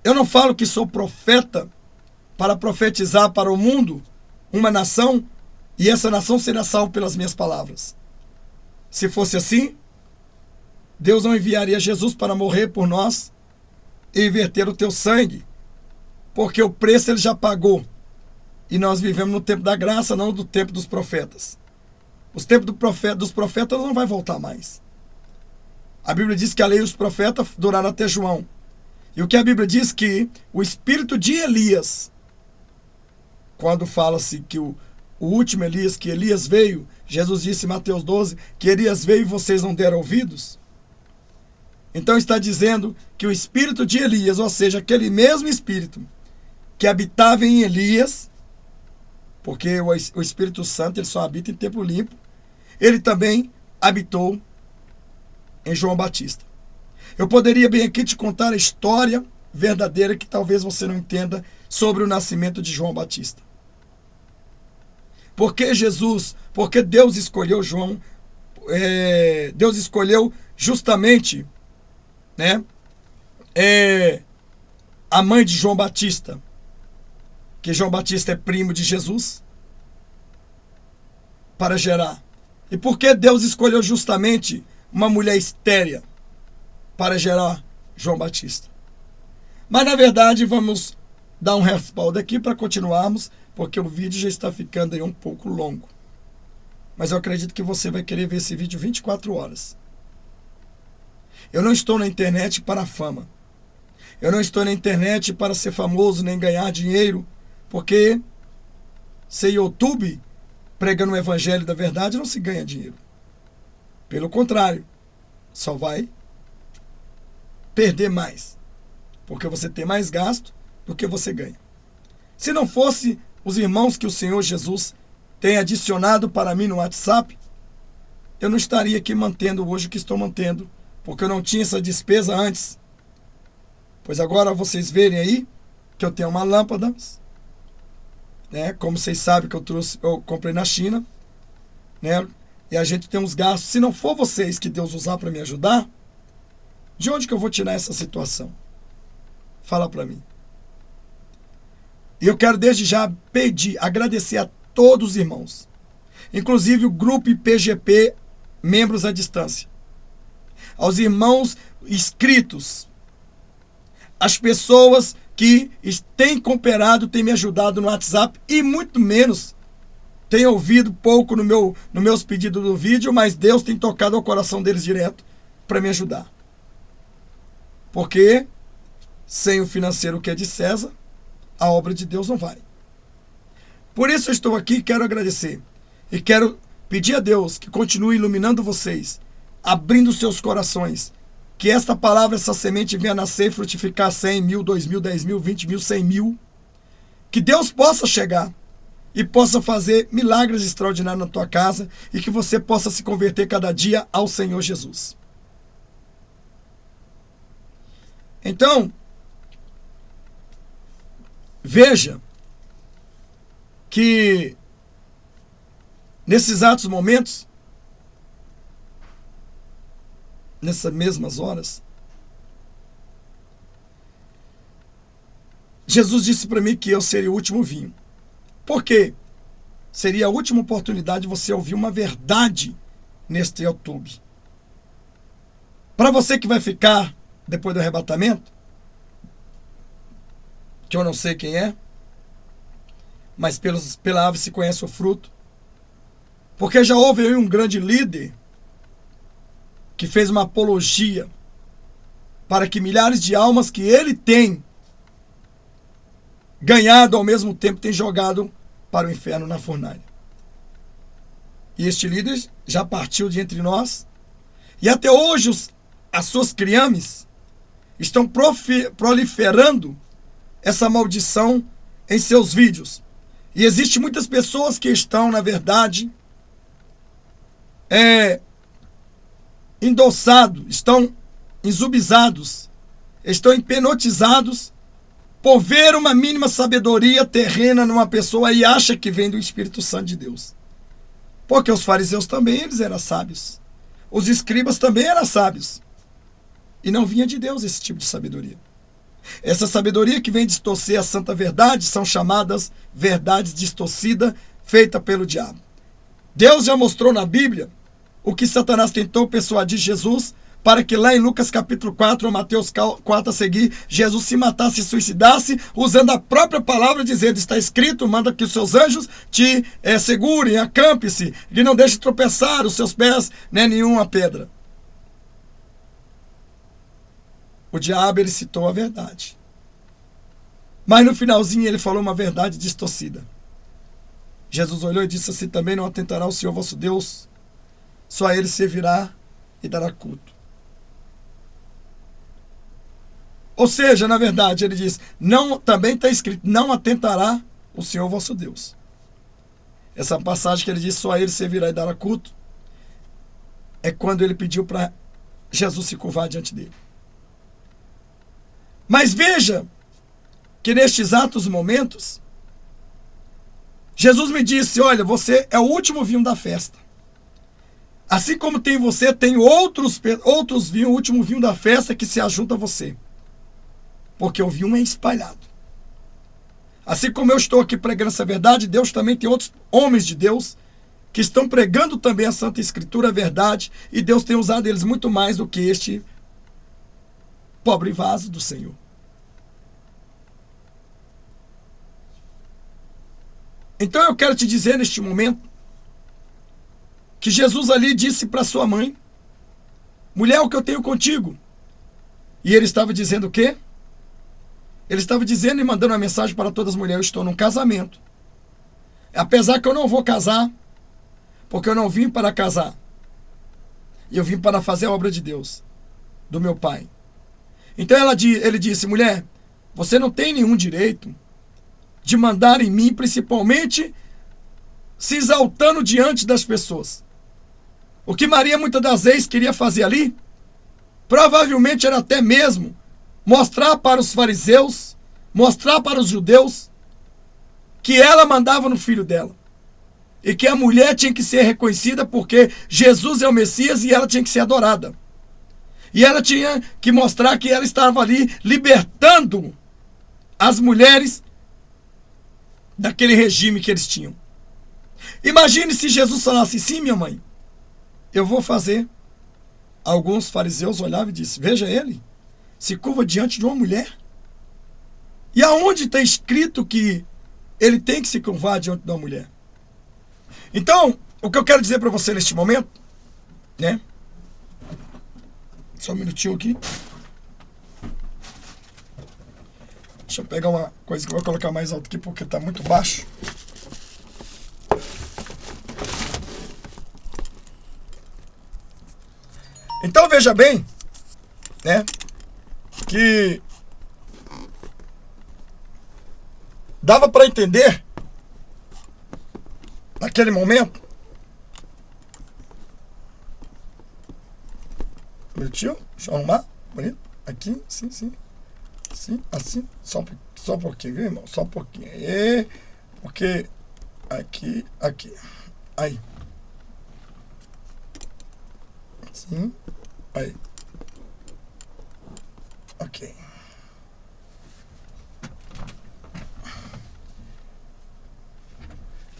Eu não falo que sou profeta para profetizar para o mundo uma nação, e essa nação será salva pelas minhas palavras. Se fosse assim, Deus não enviaria Jesus para morrer por nós e verter o teu sangue, porque o preço ele já pagou. E nós vivemos no tempo da graça, não do tempo dos profetas. Os tempos dos profetas não vai voltar mais. A Bíblia diz que a lei e os profetas duraram até João. E o que a Bíblia diz que o espírito de Elias, quando fala-se que o último Elias, que Elias veio, Jesus disse em Mateus 12, que Elias veio e vocês não deram ouvidos. Então está dizendo que o espírito de Elias, ou seja, aquele mesmo espírito que habitava em Elias, porque o Espírito Santo ele só habita em templo limpo, ele também habitou em João Batista. Eu poderia bem aqui te contar a história verdadeira que talvez você não entenda sobre o nascimento de João Batista. Por que Jesus, porque Deus escolheu João, Deus escolheu justamente, né, a mãe de João Batista, que João Batista é primo de Jesus, para gerar. E por que Deus escolheu justamente uma mulher estéril para gerar João Batista? Mas na verdade vamos dar um respaldo aqui para continuarmos, porque o vídeo já está ficando aí um pouco longo. Mas eu acredito que você vai querer ver esse vídeo 24 horas. Eu não estou na internet para a fama. Eu não estou na internet para ser famoso nem ganhar dinheiro, porque ser YouTube pregando o evangelho da verdade não se ganha dinheiro. Pelo contrário, só vai perder mais, porque você tem mais gasto do que você ganha. Se não fosse os irmãos que o Senhor Jesus tem adicionado para mim no WhatsApp, eu não estaria aqui mantendo hoje o que estou mantendo, porque eu não tinha essa despesa antes. Pois agora vocês verem aí que eu tenho uma lâmpada, né? Como vocês sabem que eu comprei na China, né? E a gente tem uns gastos. Se não for vocês que Deus usar para me ajudar, de onde que eu vou tirar essa situação? Fala para mim. E eu quero desde já agradecer a todos os irmãos, inclusive o grupo IPGP, membros à distância, aos irmãos inscritos, as pessoas que têm cooperado, têm me ajudado no WhatsApp e muito menos têm ouvido pouco nos meus pedidos do vídeo, mas Deus tem tocado ao coração deles direto para me ajudar. Porque sem o financeiro que é de César, a obra de Deus não vai. Por isso eu estou aqui e quero agradecer. E quero pedir a Deus que continue iluminando vocês, abrindo seus corações, que esta palavra, essa semente venha nascer e frutificar 100 mil, 2 mil, 10 mil, 20 mil, 100 mil. Que Deus possa chegar e possa fazer milagres extraordinários na tua casa e que você possa se converter cada dia ao Senhor Jesus. Então, veja que nesses exatos momentos, nessas mesmas horas, Jesus disse para mim que eu seria o último vinho. Por quê? Seria a última oportunidade de você ouvir uma verdade neste YouTube. Para você que vai ficar depois do arrebatamento, que eu não sei quem é, mas pela árvore se conhece o fruto, porque já houve aí um grande líder que fez uma apologia para que milhares de almas que ele tem ganhado ao mesmo tempo tem jogado para o inferno na fornalha. E este líder já partiu de entre nós e até hoje as suas criames estão proliferando essa maldição em seus vídeos. E existem muitas pessoas que estão, na verdade, endossados, estão exubizados, estão hipnotizados por ver uma mínima sabedoria terrena numa pessoa e acha que vem do Espírito Santo de Deus. Porque os fariseus também, eles eram sábios. Os escribas também eram sábios. E não vinha de Deus esse tipo de sabedoria. Essa sabedoria que vem distorcer a santa verdade são chamadas verdades distorcidas, feitas pelo diabo. Deus já mostrou na Bíblia o que Satanás tentou persuadir Jesus para que lá em Lucas capítulo 4, ou Mateus 4 a seguir, Jesus se matasse e suicidasse, usando a própria palavra, dizendo, está escrito, manda que os seus anjos te segurem, acampe-se, e não deixe tropeçar os seus pés, nem nenhuma pedra. O diabo, ele citou a verdade. Mas no finalzinho ele falou uma verdade distorcida. Jesus olhou e disse assim, também não atentará o Senhor vosso Deus, só a ele servirá e dará culto. Ou seja, na verdade, ele diz, não, também está escrito, não atentará o Senhor vosso Deus. Essa passagem que ele diz, só a ele servirá e dará culto, é quando ele pediu para Jesus se curvar diante dele. Mas veja que nestes exatos momentos, Jesus me disse, olha, você é o último vinho da festa. Assim como tem você, tem outros vinhos, o último vinho da festa que se ajunta a você. Porque o vinho é espalhado. Assim como eu estou aqui pregando essa verdade, Deus também tem outros homens de Deus que estão pregando também a Santa Escritura, a verdade, e Deus tem usado eles muito mais do que este pobre vaso do Senhor. Então eu quero te dizer neste momento que Jesus ali disse para sua mãe, mulher, o que eu tenho contigo? E ele estava dizendo o quê? Ele estava dizendo e mandando uma mensagem para todas as mulheres, eu estou num casamento. Apesar que eu não vou casar, porque eu não vim para casar. E eu vim para fazer a obra de Deus, do meu Pai. Então ele disse, mulher, você não tem nenhum direito de mandar em mim, principalmente se exaltando diante das pessoas. O que Maria muitas das vezes queria fazer ali, provavelmente era até mesmo mostrar para os fariseus, mostrar para os judeus, que ela mandava no filho dela. E que a mulher tinha que ser reconhecida porque Jesus é o Messias e ela tinha que ser adorada. E ela tinha que mostrar que ela estava ali libertando as mulheres daquele regime que eles tinham. Imagine se Jesus falasse, sim, minha mãe, eu vou fazer. Alguns fariseus olhavam e disseram, veja ele, se curva diante de uma mulher. E aonde está escrito que ele tem que se curvar diante de uma mulher? Então, o que eu quero dizer para você neste momento, né? Só um minutinho aqui. Deixa eu pegar uma coisa que eu vou colocar mais alto aqui porque está muito baixo. Então veja bem, né? Que dava para entender naquele momento. Deixa eu arrumar, bonito, aqui, sim, assim, só um pouquinho, viu, irmão? Só um pouquinho, aí, porque aqui, aí, sim, aí, ok.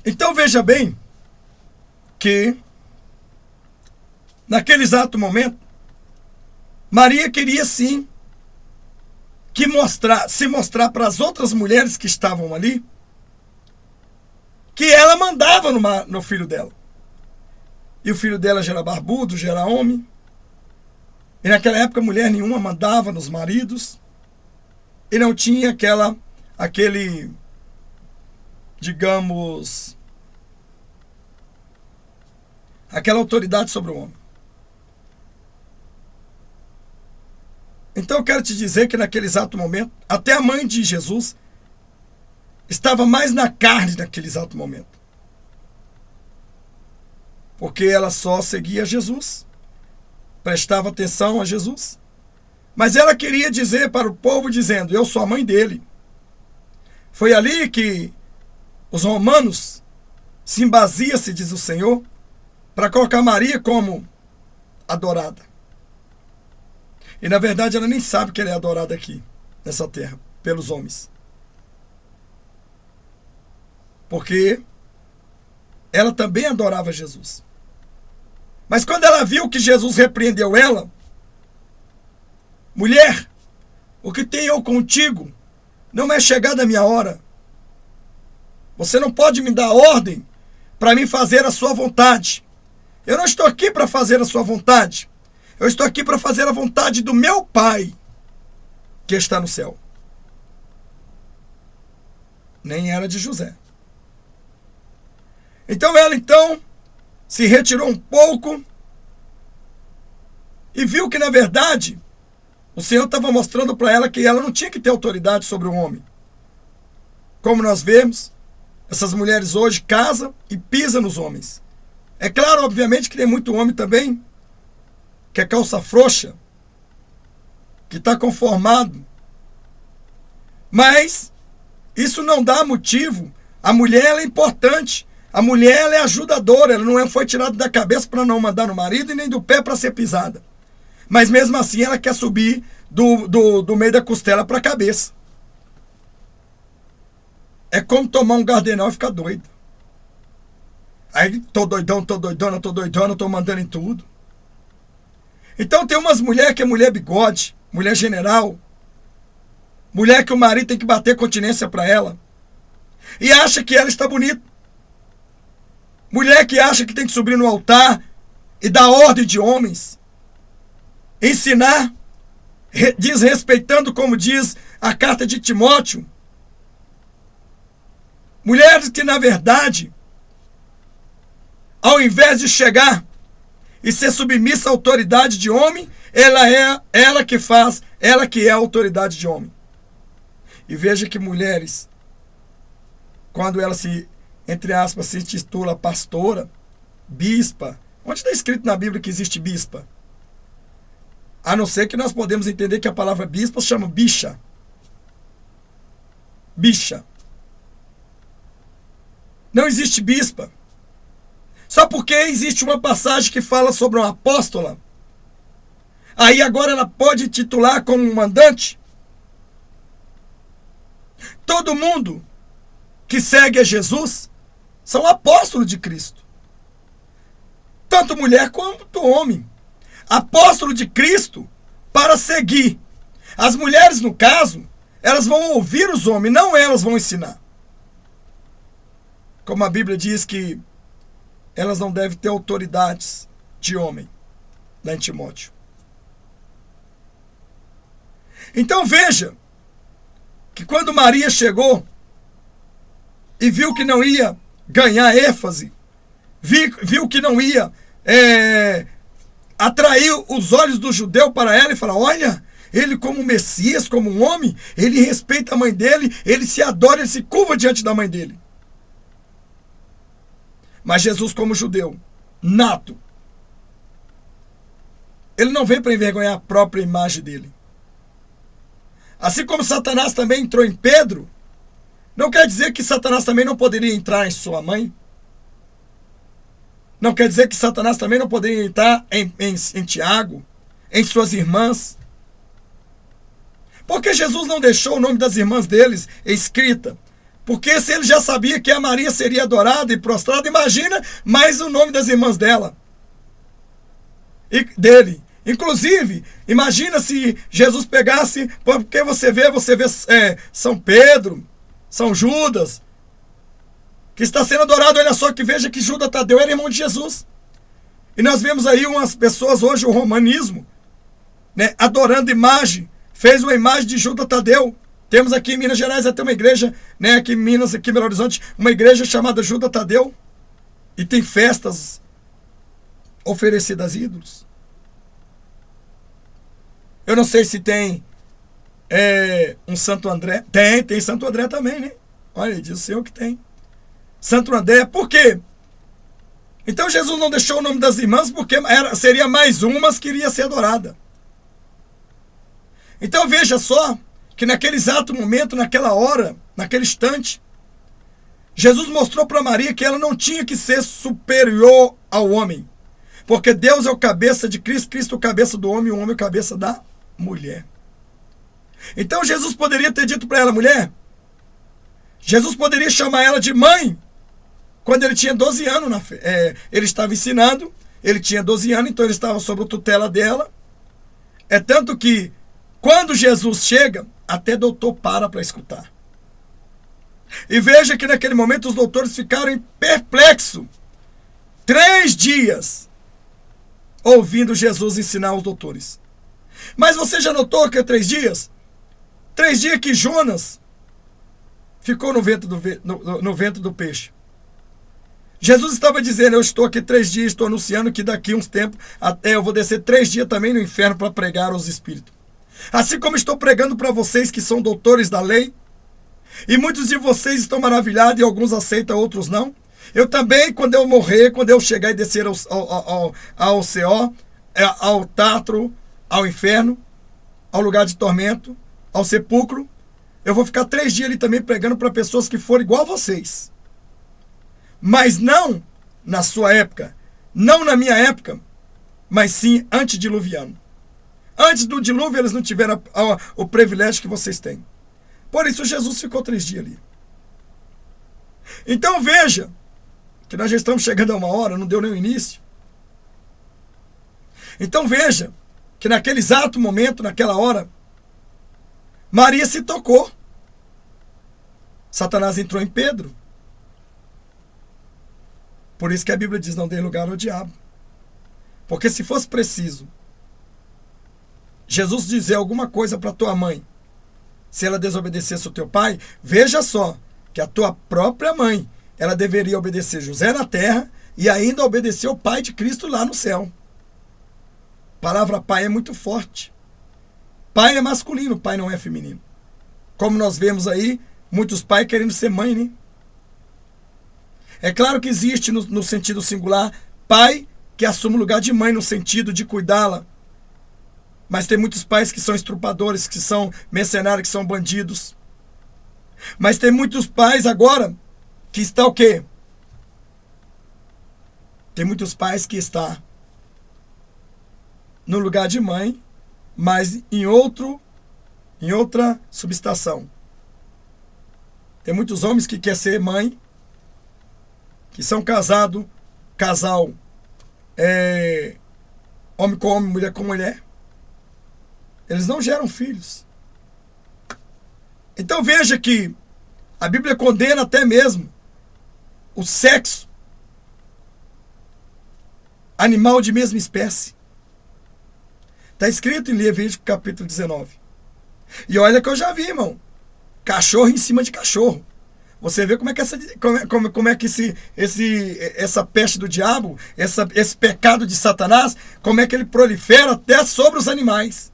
Então veja bem que naquele exato momento Maria queria sim se mostrar para as outras mulheres que estavam ali que ela mandava no filho dela. E o filho dela já era barbudo, já era homem. E naquela época mulher nenhuma mandava nos maridos. E não tinha aquele, digamos, aquela autoridade sobre o homem. Então eu quero te dizer que naquele exato momento, até a mãe de Jesus estava mais na carne naquele exato momento. Porque ela só seguia Jesus, prestava atenção a Jesus, mas ela queria dizer para o povo, dizendo, eu sou a mãe dele. Foi ali que os romanos se embasiam, se diz o Senhor, para colocar Maria como adorada. E na verdade ela nem sabe que ela é adorada aqui. nessa terra pelos homens. Porque ela também adorava Jesus. Mas quando ela viu que Jesus repreendeu ela, mulher, o que tenho eu contigo não é chegada a minha hora. Você não pode me dar ordem para mim fazer a sua vontade. Eu não estou aqui para fazer a sua vontade. Eu estou aqui para fazer a vontade do meu Pai, que está no céu. Nem era de José. Então ela se retirou um pouco e viu que, na verdade, o Senhor estava mostrando para ela que ela não tinha que ter autoridade sobre o homem. Como nós vemos, essas mulheres hoje casam e pisam nos homens. É claro, obviamente, que tem muito homem também que é calça frouxa, que está conformado. Mas isso não dá motivo. A mulher ela é importante. A mulher ela é ajudadora. Ela não foi tirada da cabeça para não mandar no marido e nem do pé para ser pisada. Mas mesmo assim ela quer subir do meio da costela para a cabeça. É como tomar um gardenal e ficar doido. Aí tô doidona, tô mandando em tudo. Então tem umas mulheres que é mulher bigode, mulher general, mulher que o marido tem que bater continência para ela. E acha que ela está bonita. Mulher que acha que tem que subir no altar e dar ordem de homens. Ensinar, desrespeitando, como diz a carta de Timóteo. Mulheres que, na verdade, ao invés de chegar e ser submissa à autoridade de homem, ela que é a autoridade de homem. E veja que mulheres, quando ela se, entre aspas, se intitula pastora, bispa, onde está escrito na Bíblia que existe bispa? A não ser que nós podemos entender que a palavra bispa se chama bicha. Bicha. Não existe bispa. Só porque existe uma passagem que fala sobre uma apóstola, aí agora ela pode titular como um mandante? Todo mundo que segue a Jesus são apóstolos de Cristo. Tanto mulher quanto homem. Apóstolo de Cristo para seguir. As mulheres, no caso, elas vão ouvir os homens, não elas vão ensinar. Como a Bíblia diz que elas não devem ter autoridades de homem, lá em Timóteo. Então veja que quando Maria chegou e viu que não ia ganhar ênfase, viu que não ia atrair os olhos do judeu para ela e falar, olha, ele como Messias, como um homem, ele respeita a mãe dele, ele se adora, ele se curva diante da mãe dele. Mas Jesus, como judeu, nato, ele não veio para envergonhar a própria imagem dele. Assim como Satanás também entrou em Pedro, não quer dizer que Satanás também não poderia entrar em sua mãe. Não quer dizer que Satanás também não poderia entrar em Tiago, em suas irmãs. Porque Jesus não deixou o nome das irmãs deles escrita. Porque se ele já sabia que a Maria seria adorada e prostrada, imagina mais o nome das irmãs dela. E dele. Inclusive, imagina se Jesus pegasse, porque você vê São Pedro, São Judas, que está sendo adorado. Olha só, que veja que Judas Tadeu era irmão de Jesus. E nós vemos aí umas pessoas hoje, o romanismo, né, adorando imagem, fez uma imagem de Judas Tadeu. Temos aqui em Minas Gerais até uma igreja, né, aqui em Minas, aqui em Belo Horizonte, uma igreja chamada Judas Tadeu. E tem festas oferecidas a ídolos. Eu não sei se tem um Santo André. Tem Santo André também, né? Olha, diz o Senhor que tem. Santo André, por quê? Então Jesus não deixou o nome das irmãs porque seria mais umas que iria ser adorada. Então veja só que naquele exato momento, naquela hora, naquele instante, Jesus mostrou para Maria que ela não tinha que ser superior ao homem. Porque Deus é o cabeça de Cristo, Cristo é o cabeça do homem e o homem é o cabeça da mulher. Então Jesus poderia ter dito para ela, mulher, Jesus poderia chamar ela de mãe, quando ele tinha 12 anos, ele estava ensinando, ele tinha 12 anos, então ele estava sob a tutela dela. É tanto que, quando Jesus chega, até doutor para escutar. E veja que naquele momento os doutores ficaram perplexos. 3 dias ouvindo Jesus ensinar os doutores. Mas você já notou que é 3 dias? 3 dias que Jonas ficou no ventre do peixe. Jesus estava dizendo, eu estou aqui 3 dias, estou anunciando que daqui uns tempos, até eu vou descer 3 dias também no inferno para pregar aos espíritos. Assim como estou pregando para vocês que são doutores da lei, e muitos de vocês estão maravilhados e alguns aceitam, outros não. Eu também, quando eu morrer, quando eu chegar e descer ao CO, ao Tártaro, ao inferno, ao lugar de tormento, ao sepulcro, eu vou ficar 3 dias ali também pregando para pessoas que forem igual a vocês. Mas não na sua época, não na minha época, mas sim antediluviano. Antes do dilúvio, eles não tiveram o privilégio que vocês têm. Por isso, Jesus ficou 3 dias ali. Então, veja, que nós já estamos chegando a 1 hora, não deu nem o início. Então, veja, que naquele exato momento, naquela hora, Maria se tocou. Satanás entrou em Pedro. Por isso que a Bíblia diz, não dê lugar ao diabo. Porque se fosse preciso Jesus dizer alguma coisa para tua mãe, se ela desobedecesse o teu pai, veja só, que a tua própria mãe, ela deveria obedecer José na terra e ainda obedecer o pai de Cristo lá no céu. A palavra pai é muito forte. Pai é masculino, pai não é feminino. Como nós vemos aí, muitos pais querendo ser mãe, né? É claro que existe no sentido singular, pai que assume o lugar de mãe no sentido de cuidá-la. Mas tem muitos pais que são estrupadores, que são mercenários, que são bandidos. Mas tem muitos pais agora que está o quê? Tem muitos pais que está no lugar de mãe, mas em outra subestação. Tem muitos homens que querem ser mãe, que são casal, homem com homem, mulher com mulher. Eles não geram filhos. Então veja que a Bíblia condena até mesmo o sexo animal de mesma espécie. Está escrito em Levítico capítulo 19. E olha que eu já vi, irmão. Cachorro em cima de cachorro. Você vê como é que essa peste do diabo, esse pecado de Satanás, como é que ele prolifera até sobre os animais.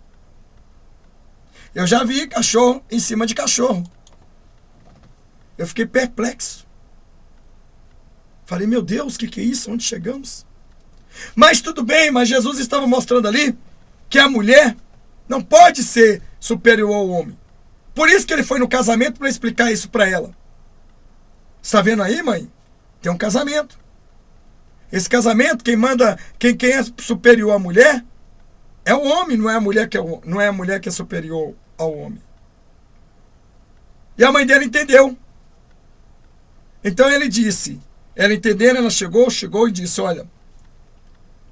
Eu já vi cachorro em cima de cachorro. Eu fiquei perplexo. Falei, meu Deus, o que é isso? Onde chegamos? Mas tudo bem, mas Jesus estava mostrando ali que a mulher não pode ser superior ao homem. Por isso que ele foi no casamento para explicar isso para ela. Está vendo aí, mãe? Tem um casamento. Esse casamento, quem é superior à mulher é o homem, não é a mulher que é superior ao homem. E a mãe dele entendeu. Então ele disse, ela entendendo, ela chegou e disse, olha,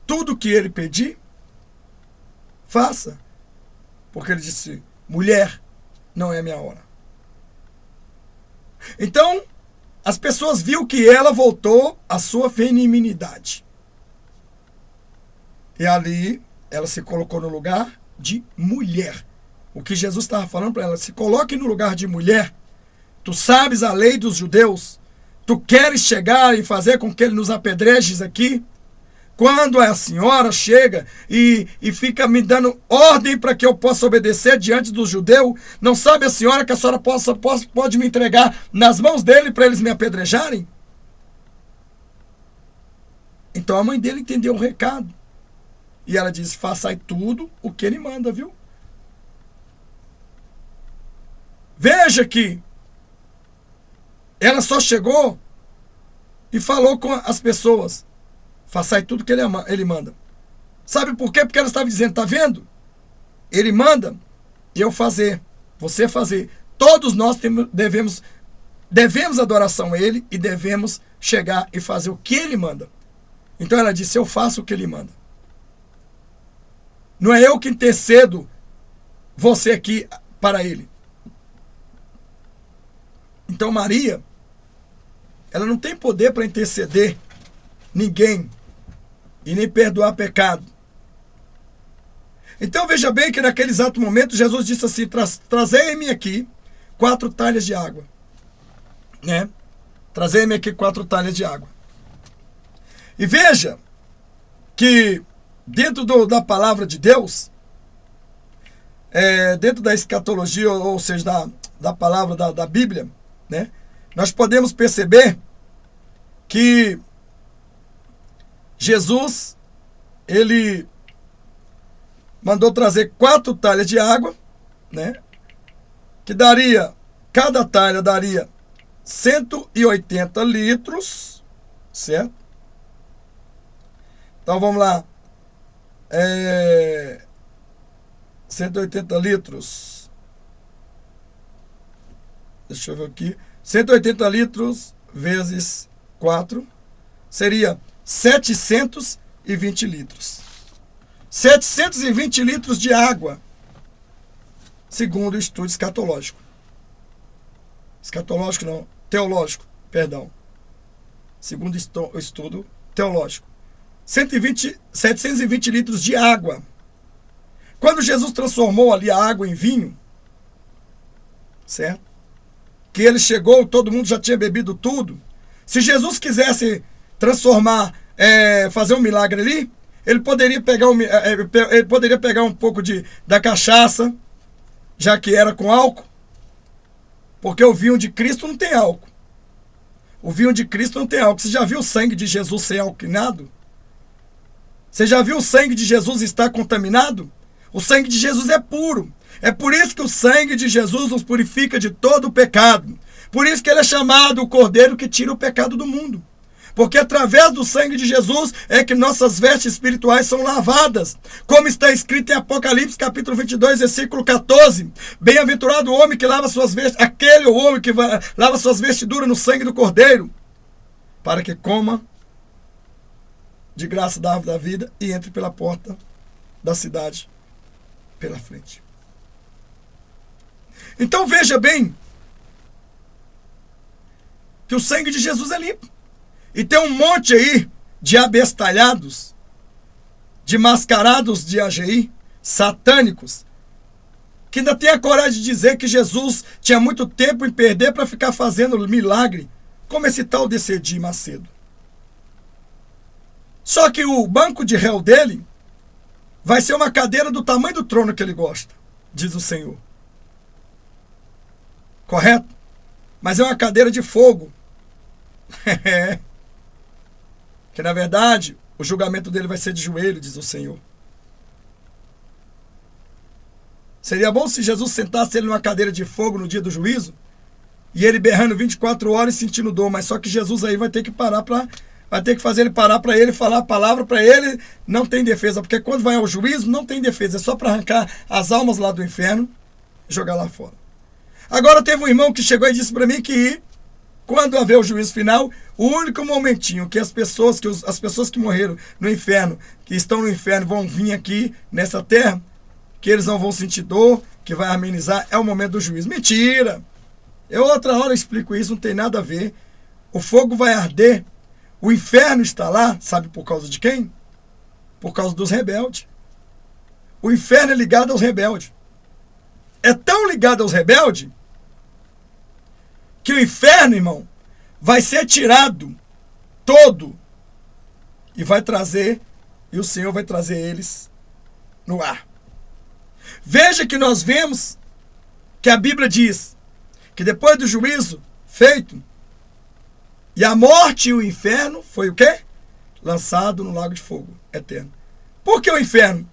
tudo que ele pedir, faça. Porque ele disse, mulher, não é a minha hora. Então, as pessoas viram que ela voltou à sua feminilidade. E ali, ela se colocou no lugar de mulher. O que Jesus estava falando para ela, se coloque no lugar de mulher. Tu sabes a lei dos judeus. Tu queres chegar e fazer com que ele nos apedrejes aqui? Quando a senhora chega e fica me dando ordem para que eu possa obedecer diante do judeu, não sabe a senhora que a senhora pode me entregar nas mãos dele para eles me apedrejarem? Então a mãe dele entendeu o recado. E ela disse, faça aí tudo o que ele manda, viu? Veja que ela só chegou e falou com as pessoas. Façai tudo que ele manda. Sabe por quê? Porque ela estava dizendo, tá vendo? Ele manda eu fazer. você fazer. Todos nós devemos adoração a Ele e devemos chegar e fazer o que Ele manda. Então ela disse, eu faço o que Ele manda. Não é eu que intercedo você aqui para Ele. Então Maria, ela não tem poder para interceder ninguém e nem perdoar pecado. Então veja bem que naquele exato momento Jesus disse assim, trazei-me aqui 4 talhas de água. Né? Trazei-me aqui 4 talhas de água. E veja que dentro da palavra de Deus, dentro da escatologia, ou seja, da palavra da Bíblia, né? Nós podemos perceber que Jesus, ele mandou trazer 4 talhas de água, né? Que cada talha daria 180 litros, certo? Então vamos lá. 180 litros. Deixa eu ver aqui. 180 litros vezes 4 seria 720 litros. 720 litros de água, segundo o estudo escatológico. Escatológico não, teológico, perdão. Segundo o estudo teológico. 720 litros de água. Quando Jesus transformou ali a água em vinho, certo? Que ele chegou, todo mundo já tinha bebido tudo. Se Jesus quisesse transformar, fazer um milagre ali, ele poderia pegar um pouco da cachaça, já que era com álcool, porque o vinho de Cristo não tem álcool. O vinho de Cristo não tem álcool. Você já viu o sangue de Jesus ser alquinado? Você já viu o sangue de Jesus estar contaminado? O sangue de Jesus é puro. É por isso que o sangue de Jesus nos purifica de todo o pecado. Por isso que ele é chamado o Cordeiro que tira o pecado do mundo. Porque através do sangue de Jesus é que nossas vestes espirituais são lavadas. Como está escrito em Apocalipse capítulo 22, versículo 14. Bem-aventurado o homem que lava suas vestes, aquele homem que lava suas vestiduras no sangue do Cordeiro, para que coma de graça da árvore da vida e entre pela porta da cidade pela frente. Então veja bem que o sangue de Jesus é limpo. E tem um monte aí de abestalhados, de mascarados de AGI, satânicos, que ainda tem a coragem de dizer que Jesus tinha muito tempo em perder para ficar fazendo milagre, como esse tal desse Edir Macedo. Só que o banco de réu dele vai ser uma cadeira do tamanho do trono que ele gosta, diz o Senhor. Correto? Mas é uma cadeira de fogo. Que na verdade o julgamento dele vai ser de joelho, diz o Senhor. Seria bom se Jesus sentasse ele numa cadeira de fogo no dia do juízo e ele berrando 24 horas e sentindo dor, mas só que Jesus aí vai ter que fazer ele parar para ele falar a palavra para ele, não tem defesa, porque quando vai ao juízo não tem defesa, é só para arrancar as almas lá do inferno e jogar lá fora. Agora teve um irmão que chegou e disse para mim que quando haver o juízo final, o único momentinho que as pessoas que morreram no inferno, que estão no inferno, vão vir aqui nessa terra, que eles não vão sentir dor, que vai amenizar, é o momento do juízo. Mentira! Eu outra hora explico isso, não tem nada a ver. O fogo vai arder. O inferno está lá, sabe por causa de quem? Por causa dos rebeldes. O inferno é ligado aos rebeldes. É tão ligado aos rebeldes que o inferno, irmão, vai ser tirado todo e o Senhor vai trazer eles no ar. Veja que nós vemos que a Bíblia diz que depois do juízo feito, e a morte e o inferno foi o quê? Lançado no lago de fogo eterno. Por que o inferno?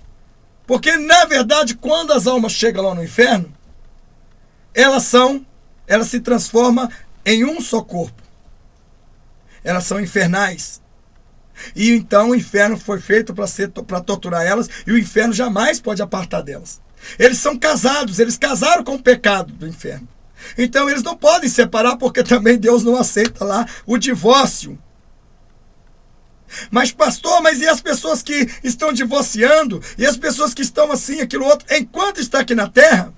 Porque, na verdade, quando as almas chegam lá no inferno, elas se transformam em um só corpo. Elas são infernais. E então o inferno foi feito para torturar elas, e o inferno jamais pode apartar delas. Eles são casados, eles casaram com o pecado do inferno. Então eles não podem separar, porque também Deus não aceita lá o divórcio. Mas pastor, mas e as pessoas que estão divorciando? E as pessoas que estão assim, aquilo outro, enquanto está aqui na terra?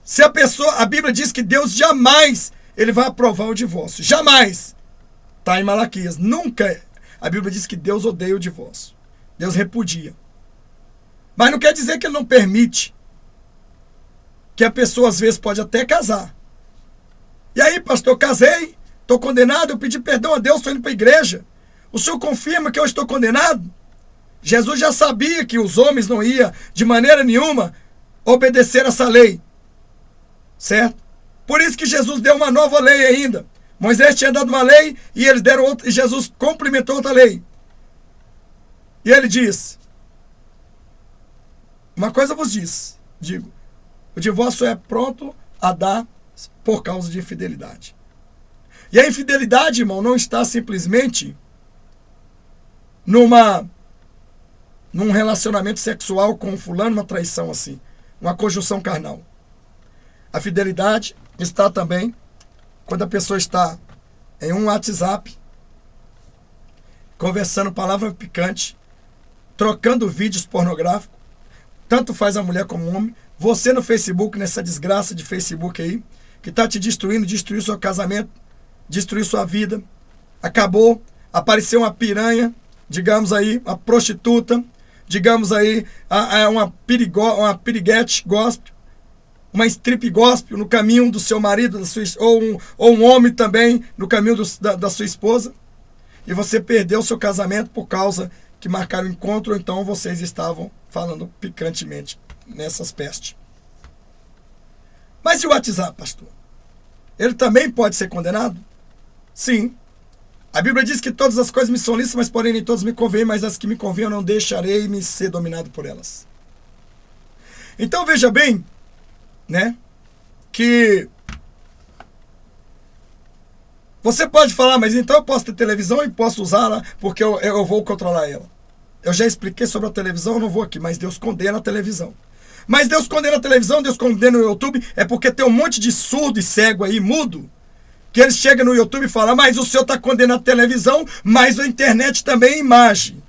Se a Bíblia diz que Deus jamais, ele vai aprovar o divórcio. Jamais. Está em Malaquias. Nunca. A Bíblia diz que Deus odeia o divórcio. Deus repudia. Mas não quer dizer que ele não permite. Que a pessoa às vezes pode até casar. E aí, pastor, eu casei, estou condenado, eu pedi perdão a Deus, estou indo para a igreja. O senhor confirma que eu estou condenado? Jesus já sabia que os homens não iam, de maneira nenhuma, obedecer essa lei. Certo? Por isso que Jesus deu uma nova lei ainda. Moisés tinha dado uma lei e eles deram outra, e Jesus complementou outra lei. E ele diz: uma coisa vos digo, o divórcio é pronto a dar por causa de infidelidade. E a infidelidade, irmão, não está simplesmente num relacionamento sexual com fulano, uma traição assim, uma conjunção carnal. A fidelidade está também quando a pessoa está em um WhatsApp, conversando palavra picante, trocando vídeos pornográficos, tanto faz a mulher como o homem, você no Facebook, nessa desgraça de Facebook aí, que está te destruindo, destruiu seu casamento, destruiu sua vida, acabou, apareceu uma piranha, digamos aí, uma prostituta, digamos aí, uma piriguete gospel, uma strip gospel no caminho do seu marido, ou um homem também no caminho da sua esposa, e você perdeu o seu casamento por causa que marcaram o encontro, ou então vocês estavam falando picantemente nessas pestes. Mas e o WhatsApp, pastor? Ele também pode ser condenado? Sim. A Bíblia diz que todas as coisas me são lícitas, mas porém nem todas me convêm, mas as que me convêm eu não deixarei me ser dominado por elas. Então veja bem, né, que você pode falar, mas então eu posso ter televisão e posso usá-la porque eu vou controlar ela. Eu já expliquei sobre a televisão, eu não vou aqui, mas Deus condena a televisão. Mas Deus condena a televisão, Deus condena o YouTube, é porque tem um monte de surdo e cego aí, mudo, que eles chegam no YouTube e falam, mas o senhor está condenando a televisão, mas a internet também é imagem.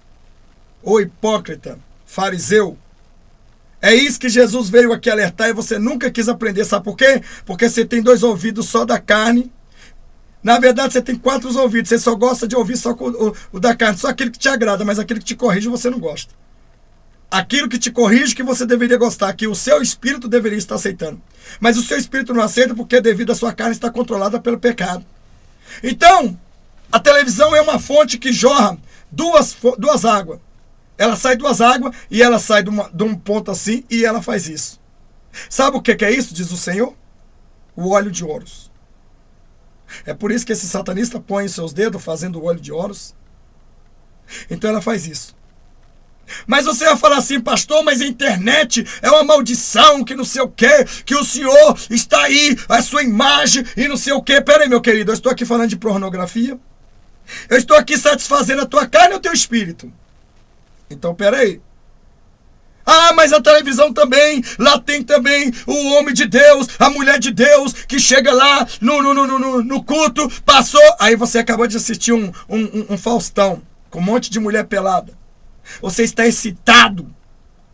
Ô hipócrita, fariseu. É isso que Jesus veio aqui alertar e você nunca quis aprender. Sabe por quê? Porque você tem 2 ouvidos só da carne. Na verdade, você tem 4 ouvidos. Você só gosta de ouvir só o da carne. Só aquele que te agrada, mas aquele que te corrige você não gosta. Aquilo que te corrige que você deveria gostar, que o seu espírito deveria estar aceitando. Mas o seu espírito não aceita porque devido à sua carne está controlada pelo pecado. Então, a televisão é uma fonte que jorra duas águas. Ela sai 2 águas e ela sai de um ponto assim e ela faz isso. Sabe o que é isso, diz o Senhor? O óleo de ouros. É por isso que esse satanista põe em seus dedos fazendo o óleo de ouros. Então ela faz isso. Mas você vai falar assim, pastor, mas a internet é uma maldição, que não sei o quê, que o senhor está aí, a sua imagem e não sei o quê. Pera aí, meu querido, eu estou aqui falando de pornografia. Eu estou aqui satisfazendo a tua carne ou o teu espírito. Então, peraí. Ah, mas a televisão também, lá tem também o homem de Deus, a mulher de Deus, que chega lá no culto, passou. Aí você acabou de assistir um Faustão, com um monte de mulher pelada. Você está excitado,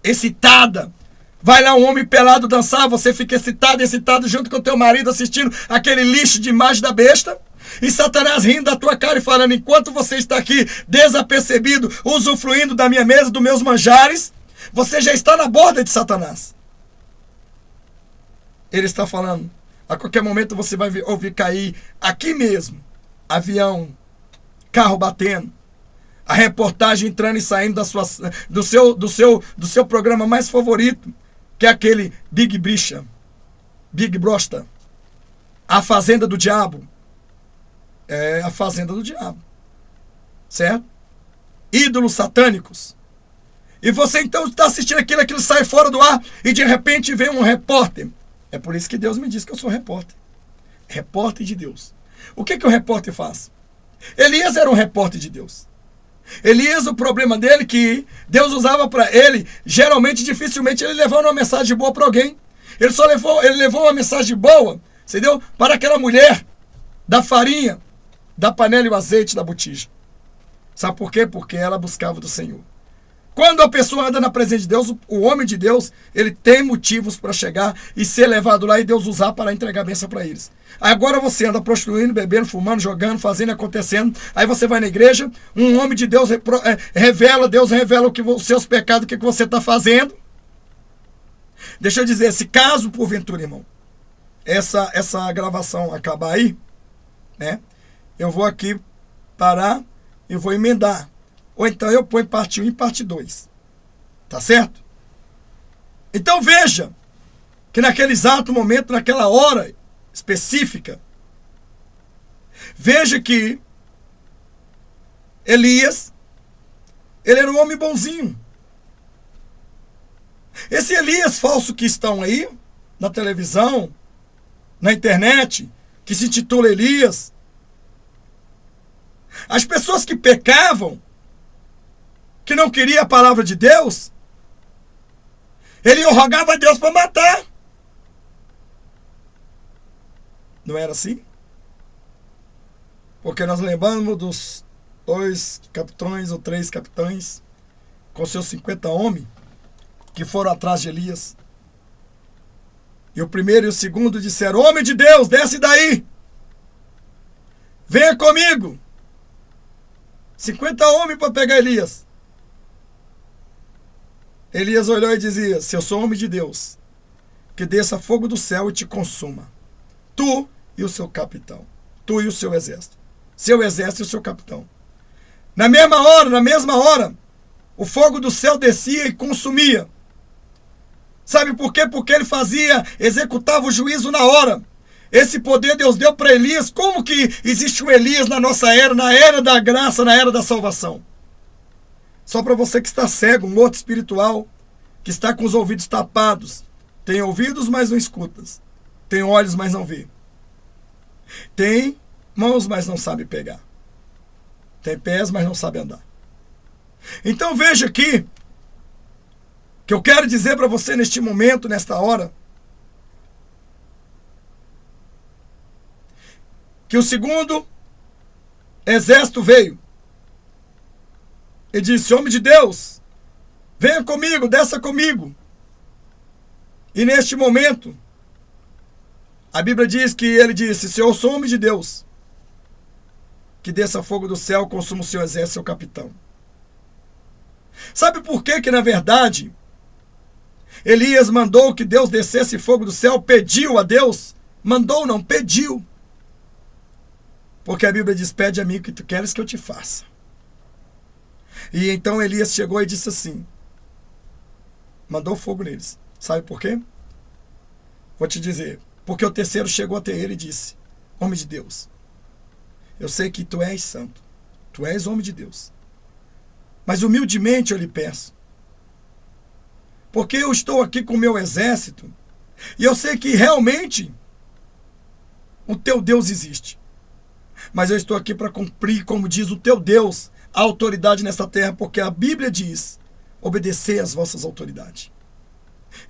excitada. Vai lá um homem pelado dançar, você fica excitado junto com o teu marido assistindo aquele lixo de imagem da besta. E Satanás rindo da tua cara e falando, enquanto você está aqui desapercebido, usufruindo da minha mesa, dos meus manjares, você já está na borda de Satanás. Ele está falando, a qualquer momento você vai ouvir cair aqui mesmo, avião, carro batendo, a reportagem entrando e saindo do seu programa mais favorito, que é aquele Big Bricha, Big Brosta, A Fazenda do Diabo. É a fazenda do diabo. Certo? Ídolos satânicos. E você então está assistindo aquilo sai fora do ar e de repente vem um repórter. É por isso que Deus me diz que eu sou repórter. Repórter de Deus. O que o repórter faz? Elias era um repórter de Deus. Elias, o problema dele é que Deus usava para ele, geralmente, dificilmente, ele levava uma mensagem boa para alguém. Ele levou uma mensagem boa, entendeu? Para aquela mulher da farinha, da panela e o azeite da botija. Sabe por quê? Porque ela buscava do Senhor. Quando a pessoa anda na presença de Deus, o homem de Deus, ele tem motivos para chegar e ser levado lá e Deus usar para entregar a bênção para eles. Agora você anda prostituindo, bebendo, fumando, jogando, fazendo, acontecendo. Aí você vai na igreja, um homem de Deus Deus revela os seus pecados, o que você está fazendo. Deixa eu dizer, se caso, porventura, irmão, essa gravação acabar aí, né? Eu vou aqui parar e vou emendar. Ou então eu ponho parte 1 e parte 2. Tá certo? Então veja que naquele exato momento, naquela hora específica, veja que Elias, ele era um homem bonzinho. Esse Elias falso que estão aí, na televisão, na internet, que se intitula Elias, as pessoas que pecavam, que não queria a palavra de Deus, ele rogava a Deus para matar. Não era assim? Porque nós lembramos dos 2 capitães ou 3 capitães com seus 50 homens que foram atrás de Elias. E o primeiro e o segundo disseram: homem de Deus, desce daí. Venha comigo. 50 homens para pegar Elias. Elias olhou e dizia: se eu sou homem de Deus, que desça fogo do céu e te consuma. Tu e o seu capitão. Tu e o seu exército. Seu exército e o seu capitão. Na mesma hora, o fogo do céu descia e consumia. Sabe por quê? Porque ele executava o juízo na hora. Esse poder Deus deu para Elias. Como que existe um Elias na nossa era, na era da graça, na era da salvação? Só para você que está cego, morto espiritual, que está com os ouvidos tapados. Tem ouvidos, mas não escutas. Tem olhos, mas não vê. Tem mãos, mas não sabe pegar. Tem pés, mas não sabe andar. Então veja aqui, que eu quero dizer para você neste momento, nesta hora, que o segundo exército veio e disse: homem de Deus, venha comigo, desça comigo. E neste momento, a Bíblia diz que ele disse: se eu sou homem de Deus, que desça fogo do céu, consuma o seu exército, seu capitão. Sabe por que na verdade, Elias mandou que Deus descesse fogo do céu, pediu a Deus? Mandou não, pediu. Porque a Bíblia diz: pede a mim o que tu queres que eu te faça. E então Elias chegou e disse assim, mandou fogo neles. Sabe por quê? Vou te dizer. Porque o terceiro chegou até ele e disse: homem de Deus, eu sei que tu és santo, tu és homem de Deus, mas humildemente eu lhe peço, porque eu estou aqui com o meu exército, e eu sei que realmente o teu Deus existe, mas eu estou aqui para cumprir, como diz o teu Deus, a autoridade nessa terra, porque a Bíblia diz: obedecei às vossas autoridades.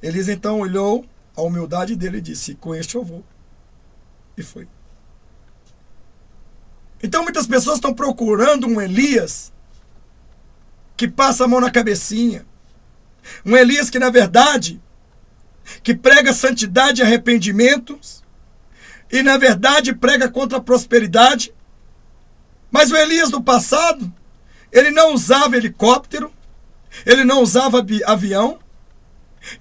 Elias então olhou a humildade dele e disse: com este eu vou. E foi. Então muitas pessoas estão procurando um Elias que passa a mão na cabecinha. Um Elias que, na verdade, que prega santidade e arrependimentos. E, na verdade, prega contra a prosperidade. Mas o Elias do passado, ele não usava helicóptero, ele não usava avião,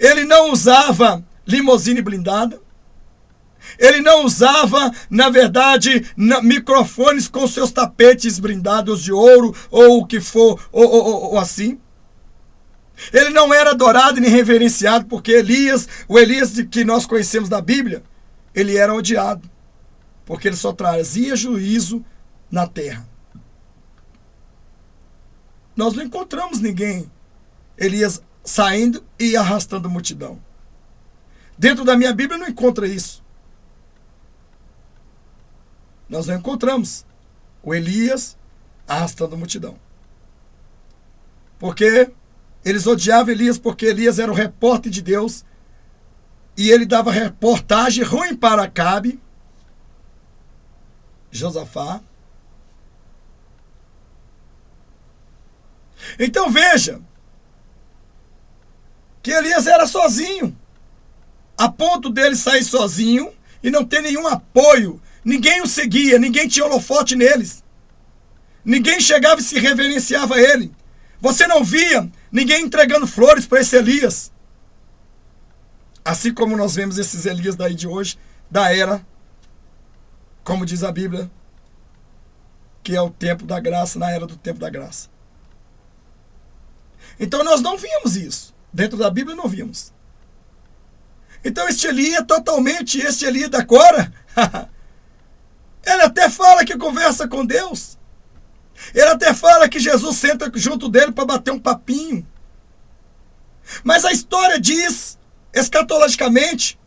ele não usava limusine blindada, ele não usava, na verdade, microfones com seus tapetes brindados de ouro, ou o que for, ou assim. Ele não era adorado nem reverenciado, porque Elias, o Elias que nós conhecemos da Bíblia, ele era odiado, porque ele só trazia juízo na terra. Nós não encontramos ninguém, Elias, saindo e arrastando multidão. Dentro da minha Bíblia não encontra isso. Nós não encontramos O Elias arrastando a multidão. Porque eles odiavam Elias porque Elias era o repórter de Deus e ele dava reportagem ruim para Acabe, Josafá. Então veja que Elias era sozinho, a ponto dele sair sozinho e não ter nenhum apoio. Ninguém o seguia, ninguém tinha holofote neles. Ninguém chegava e se reverenciava a ele. Você não via ninguém entregando flores para esse Elias. Assim como nós vemos esses Elias daí de hoje, da era, como diz a Bíblia, que é o tempo da graça, na era do tempo da graça. Então nós não vimos isso. Dentro da Bíblia não vimos. Então este Elias, totalmente este Elias da Cora, ele até fala que conversa com Deus. Ele até fala que Jesus senta junto dele para bater um papinho. Mas a história diz, escatologicamente,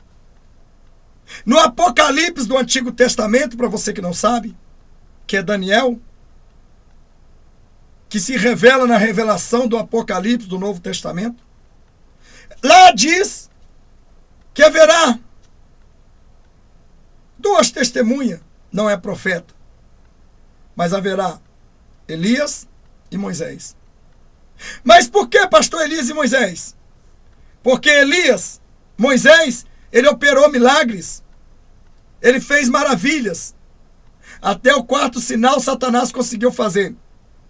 no Apocalipse do Antigo Testamento, para você que não sabe, que é Daniel, que se revela na revelação do Apocalipse do Novo Testamento, lá diz que haverá duas testemunhas, não é profeta, mas haverá Elias e Moisés. Mas por que, pastor, Elias e Moisés? Porque Elias, Moisés, ele operou milagres, ele fez maravilhas. Até o quarto sinal Satanás conseguiu fazer.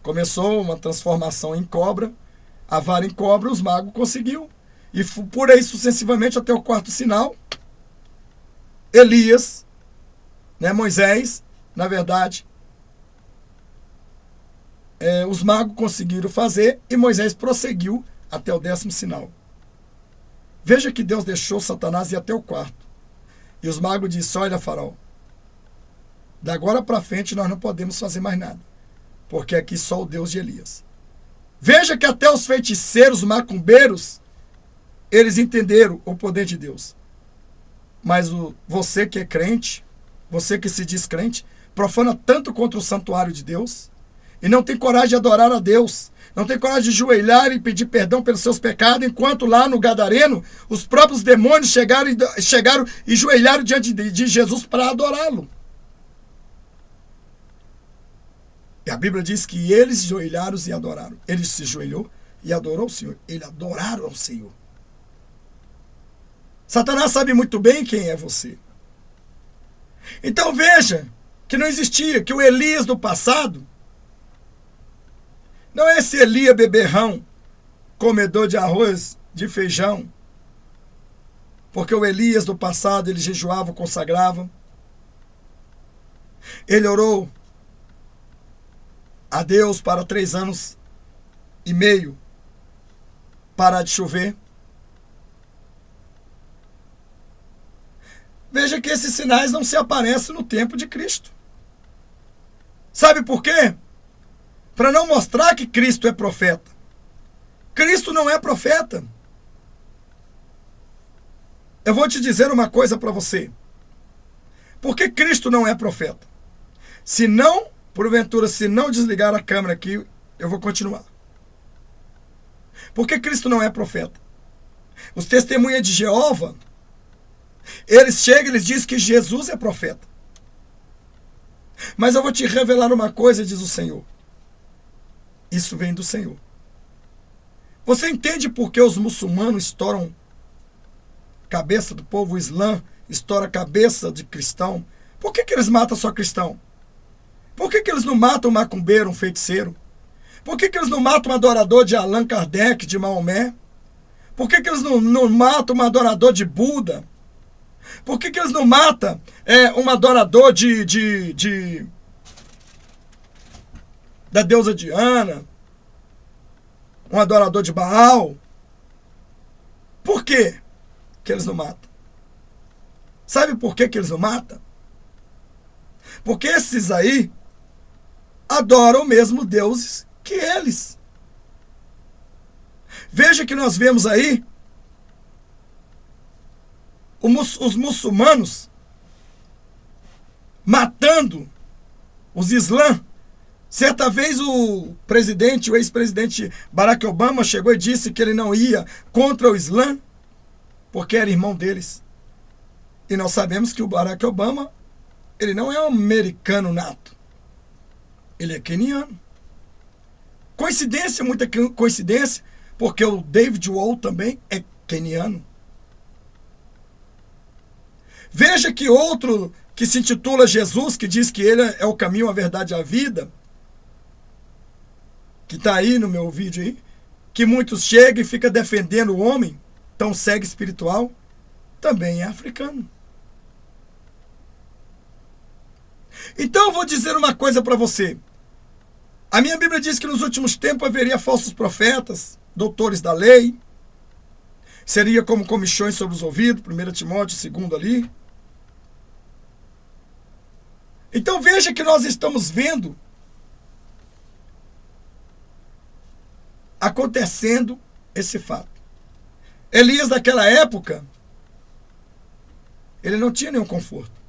Começou uma transformação em cobra, a vara em cobra, os magos conseguiu. E por aí sucessivamente até o quarto sinal, Elias, Moisés, na verdade, os magos conseguiram fazer e Moisés prosseguiu até o 10º sinal. Veja que Deus deixou Satanás ir até o quarto. E os magos disseram: olha, faraó, da agora para frente nós não podemos fazer mais nada, porque aqui só o Deus de Elias. Veja que até os feiticeiros, macumbeiros, eles entenderam o poder de Deus. Mas você que é crente, você que se diz crente, profana tanto contra o santuário de Deus e não tem coragem de adorar a Deus, não tem coragem de ajoelhar e pedir perdão pelos seus pecados, enquanto lá no Gadareno os próprios demônios chegaram e ajoelharam diante de Jesus para adorá-lo. E a Bíblia diz que eles ajoelharam e adoraram. Ele se ajoelhou e adorou o Senhor. Eles adoraram ao Senhor. Satanás sabe muito bem quem é você. Então veja que não existia, que o Elias do passado não é esse Elias beberrão, comedor de arroz, de feijão. Porque o Elias do passado, ele jejuava, consagrava. Ele orou a Deus para 3 anos e meio parar de chover. Veja que esses sinais não se aparecem no tempo de Cristo. Sabe por quê? Para não mostrar que Cristo é profeta. Cristo não é profeta. Eu vou te dizer uma coisa para você. Por que Cristo não é profeta? Se não, porventura, se não desligar a câmera aqui, eu vou continuar. Por que Cristo não é profeta? Os testemunhas de Jeová, eles chegam e eles dizem que Jesus é profeta. Mas eu vou te revelar uma coisa, diz o Senhor. Isso vem do Senhor. Você entende por que os muçulmanos estouram cabeça do povo, o Islã estoura a cabeça de cristão? Por que eles matam só cristão? Por que eles não matam um macumbeiro, um feiticeiro? Por que eles não matam um adorador de Allan Kardec, de Maomé? Por que eles não matam um adorador de Buda? Por que eles não matam um adorador da deusa Diana? Um adorador de Baal? Por que eles não matam? Sabe por que eles não matam? Porque esses aí adoram o mesmo deuses que eles. Veja que nós vemos aí os muçulmanos matando os islãs Certa vez o ex-presidente Barack Obama chegou e disse que ele não ia contra o Islã, porque era irmão deles. E nós sabemos que o Barack Obama, ele não é um americano nato. Ele é queniano. Coincidência, muita coincidência, porque o David Wall também é queniano. Veja que outro que se intitula Jesus, que diz que ele é o caminho, a verdade e a vida, que está aí no meu vídeo aí, que muitos chegam e ficam defendendo o homem, tão cego espiritual, também é africano. Então eu vou dizer uma coisa para você. A minha Bíblia diz que nos últimos tempos haveria falsos profetas, doutores da lei, seria como comichões sobre os ouvidos, 1 Timóteo 2 ali. Então veja que nós estamos vendo acontecendo esse fato. Elias naquela época, ele não tinha nenhum conforto.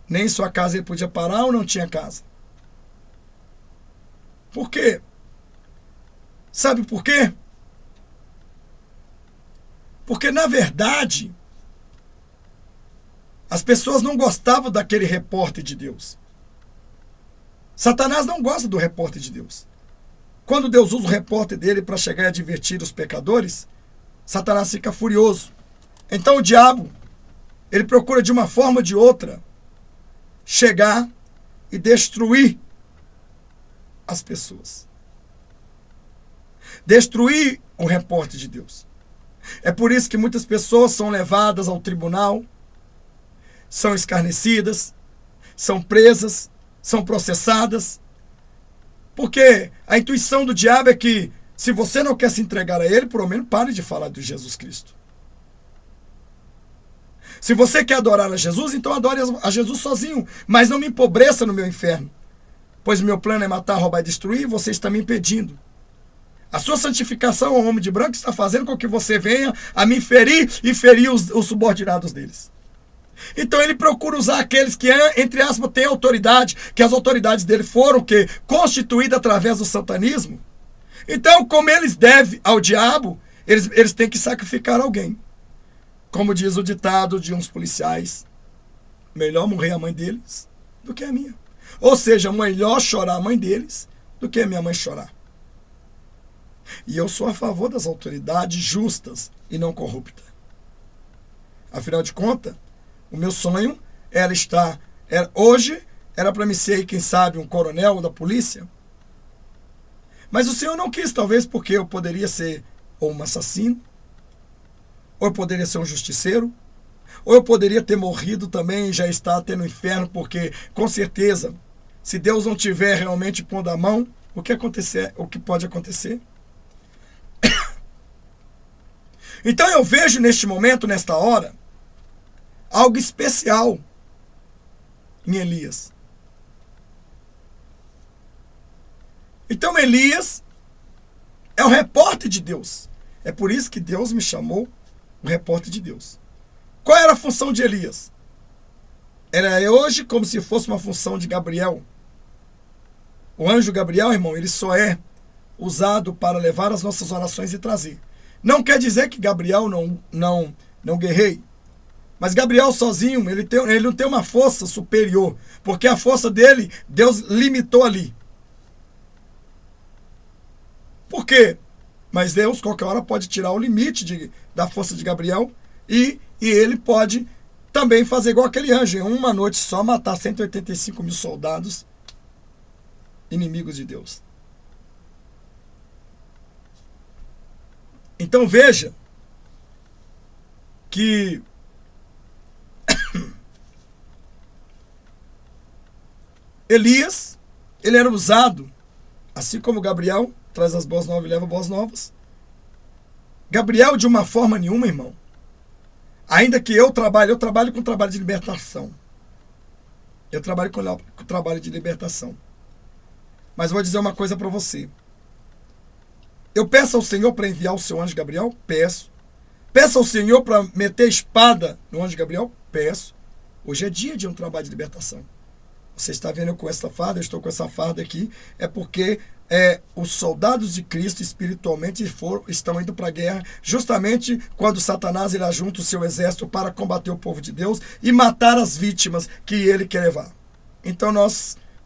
Nem em sua casa ele podia parar ou não tinha casa. Por quê? Sabe por quê? Porque, na verdade, as pessoas não gostavam daquele repórter de Deus. Satanás não gosta do repórter de Deus. Quando Deus usa o repórter dele para chegar e advertir os pecadores, Satanás fica furioso. Então o diabo, ele procura de uma forma ou de outra chegar e destruir as pessoas. Destruir o repórter de Deus. É por isso que muitas pessoas são levadas ao tribunal, são escarnecidas, são presas, são processadas. Porque a intuição do diabo é que, se você não quer se entregar a ele, pelo menos pare de falar de Jesus Cristo. Se você quer adorar a Jesus, então adore a Jesus sozinho, mas não me empobreça no meu inferno. Pois o meu plano é matar, roubar e destruir, e você está me impedindo. A sua santificação ao homem de branco está fazendo com que você venha a me ferir e ferir os subordinados deles. Então ele procura usar aqueles que, entre aspas, têm autoridade, que as autoridades dele foram constituídas através do satanismo. Então, como eles devem ao diabo, eles têm que sacrificar alguém. Como diz o ditado de uns policiais, melhor morrer a mãe deles do que a minha. Ou seja, melhor chorar a mãe deles do que a minha mãe chorar. E eu sou a favor das autoridades justas e não corruptas. Afinal de contas, o meu sonho hoje era para me ser, quem sabe, um coronel da polícia. Mas o Senhor não quis, talvez porque eu poderia ser ou um assassino, ou eu poderia ser um justiceiro, ou eu poderia ter morrido também e já estar até no inferno, porque, com certeza, se Deus não tiver realmente pondo a mão, o que pode acontecer? Então eu vejo neste momento, nesta hora, algo especial em Elias. Então Elias é o repórter de Deus. É por isso que Deus me chamou o repórter de Deus. Qual era a função de Elias? Era hoje como se fosse uma função de Gabriel. O anjo Gabriel, irmão, ele só é usado para levar as nossas orações e trazer. Não quer dizer que Gabriel não guerreie. Mas Gabriel sozinho, ele não tem uma força superior. Porque a força dele, Deus limitou ali. Por quê? Mas Deus, qualquer hora, pode tirar o limite da força de Gabriel. E ele pode também fazer igual aquele anjo. Em uma noite só, matar 185 mil soldados inimigos de Deus. Então veja que Elias, ele era usado, assim como Gabriel traz as boas novas e leva boas novas. Gabriel, de uma forma nenhuma, irmão. Ainda que eu trabalho com trabalho de libertação. Eu trabalho com trabalho de libertação. Mas vou dizer uma coisa para você. Eu peço ao Senhor para enviar o seu anjo Gabriel? Peço. Peço ao Senhor para meter espada no anjo Gabriel? Peço. Hoje é dia de um trabalho de libertação. Você está vendo com essa farda, eu estou com essa farda aqui, é porque os soldados de Cristo espiritualmente estão indo para a guerra, justamente quando Satanás ele ajunta o seu exército para combater o povo de Deus e matar as vítimas que ele quer levar. Então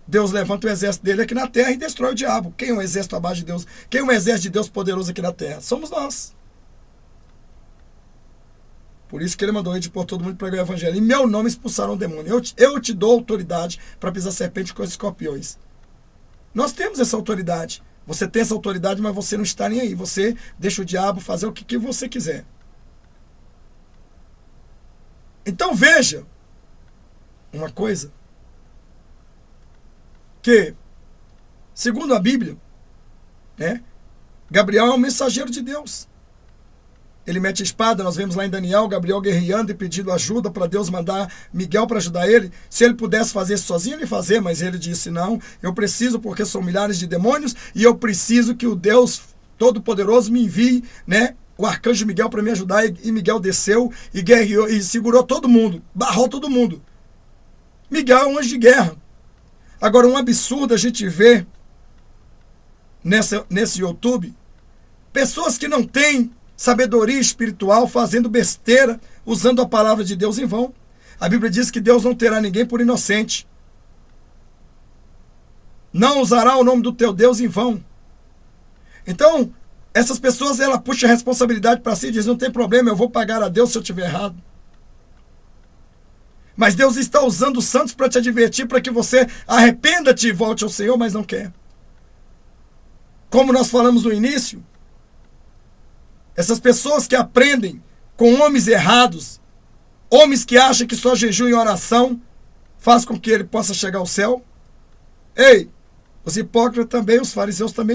Deus levanta o exército dele aqui na terra e destrói o diabo. Quem é um exército abaixo de Deus? Quem é um exército de Deus poderoso aqui na terra? Somos nós. Por isso que ele mandou ir por todo mundo pregar o evangelho. Em meu nome expulsaram o demônio. Eu te dou autoridade para pisar serpente com os escorpiões. Nós temos essa autoridade. Você tem essa autoridade, mas você não está nem aí. Você deixa o diabo fazer o que você quiser. Então veja uma coisa. Que, segundo a Bíblia, Gabriel é um mensageiro de Deus. Ele mete a espada, nós vemos lá em Daniel, Gabriel guerreando e pedindo ajuda para Deus mandar Miguel para ajudar ele. Se ele pudesse fazer isso sozinho, ele ia fazer, mas ele disse, não, eu preciso porque são milhares de demônios e eu preciso que o Deus Todo-Poderoso me envie, o arcanjo Miguel para me ajudar. E Miguel desceu e guerreou e segurou todo mundo, barrou todo mundo. Miguel é um anjo de guerra. Agora, um absurdo a gente vê nesse YouTube, pessoas que não têm sabedoria espiritual, fazendo besteira, usando a palavra de Deus em vão. A Bíblia diz que Deus não terá ninguém por inocente. Não usará o nome do teu Deus em vão. Então, essas pessoas, ela puxa a responsabilidade para si e diz, não tem problema, eu vou pagar a Deus se eu estiver errado. Mas Deus está usando os santos para te advertir, para que você arrependa-te e volte ao Senhor, mas não quer. Como nós falamos no início, essas pessoas que aprendem com homens errados, homens que acham que só jejum e oração faz com que ele possa chegar ao céu. Ei, os hipócritas também, os fariseus também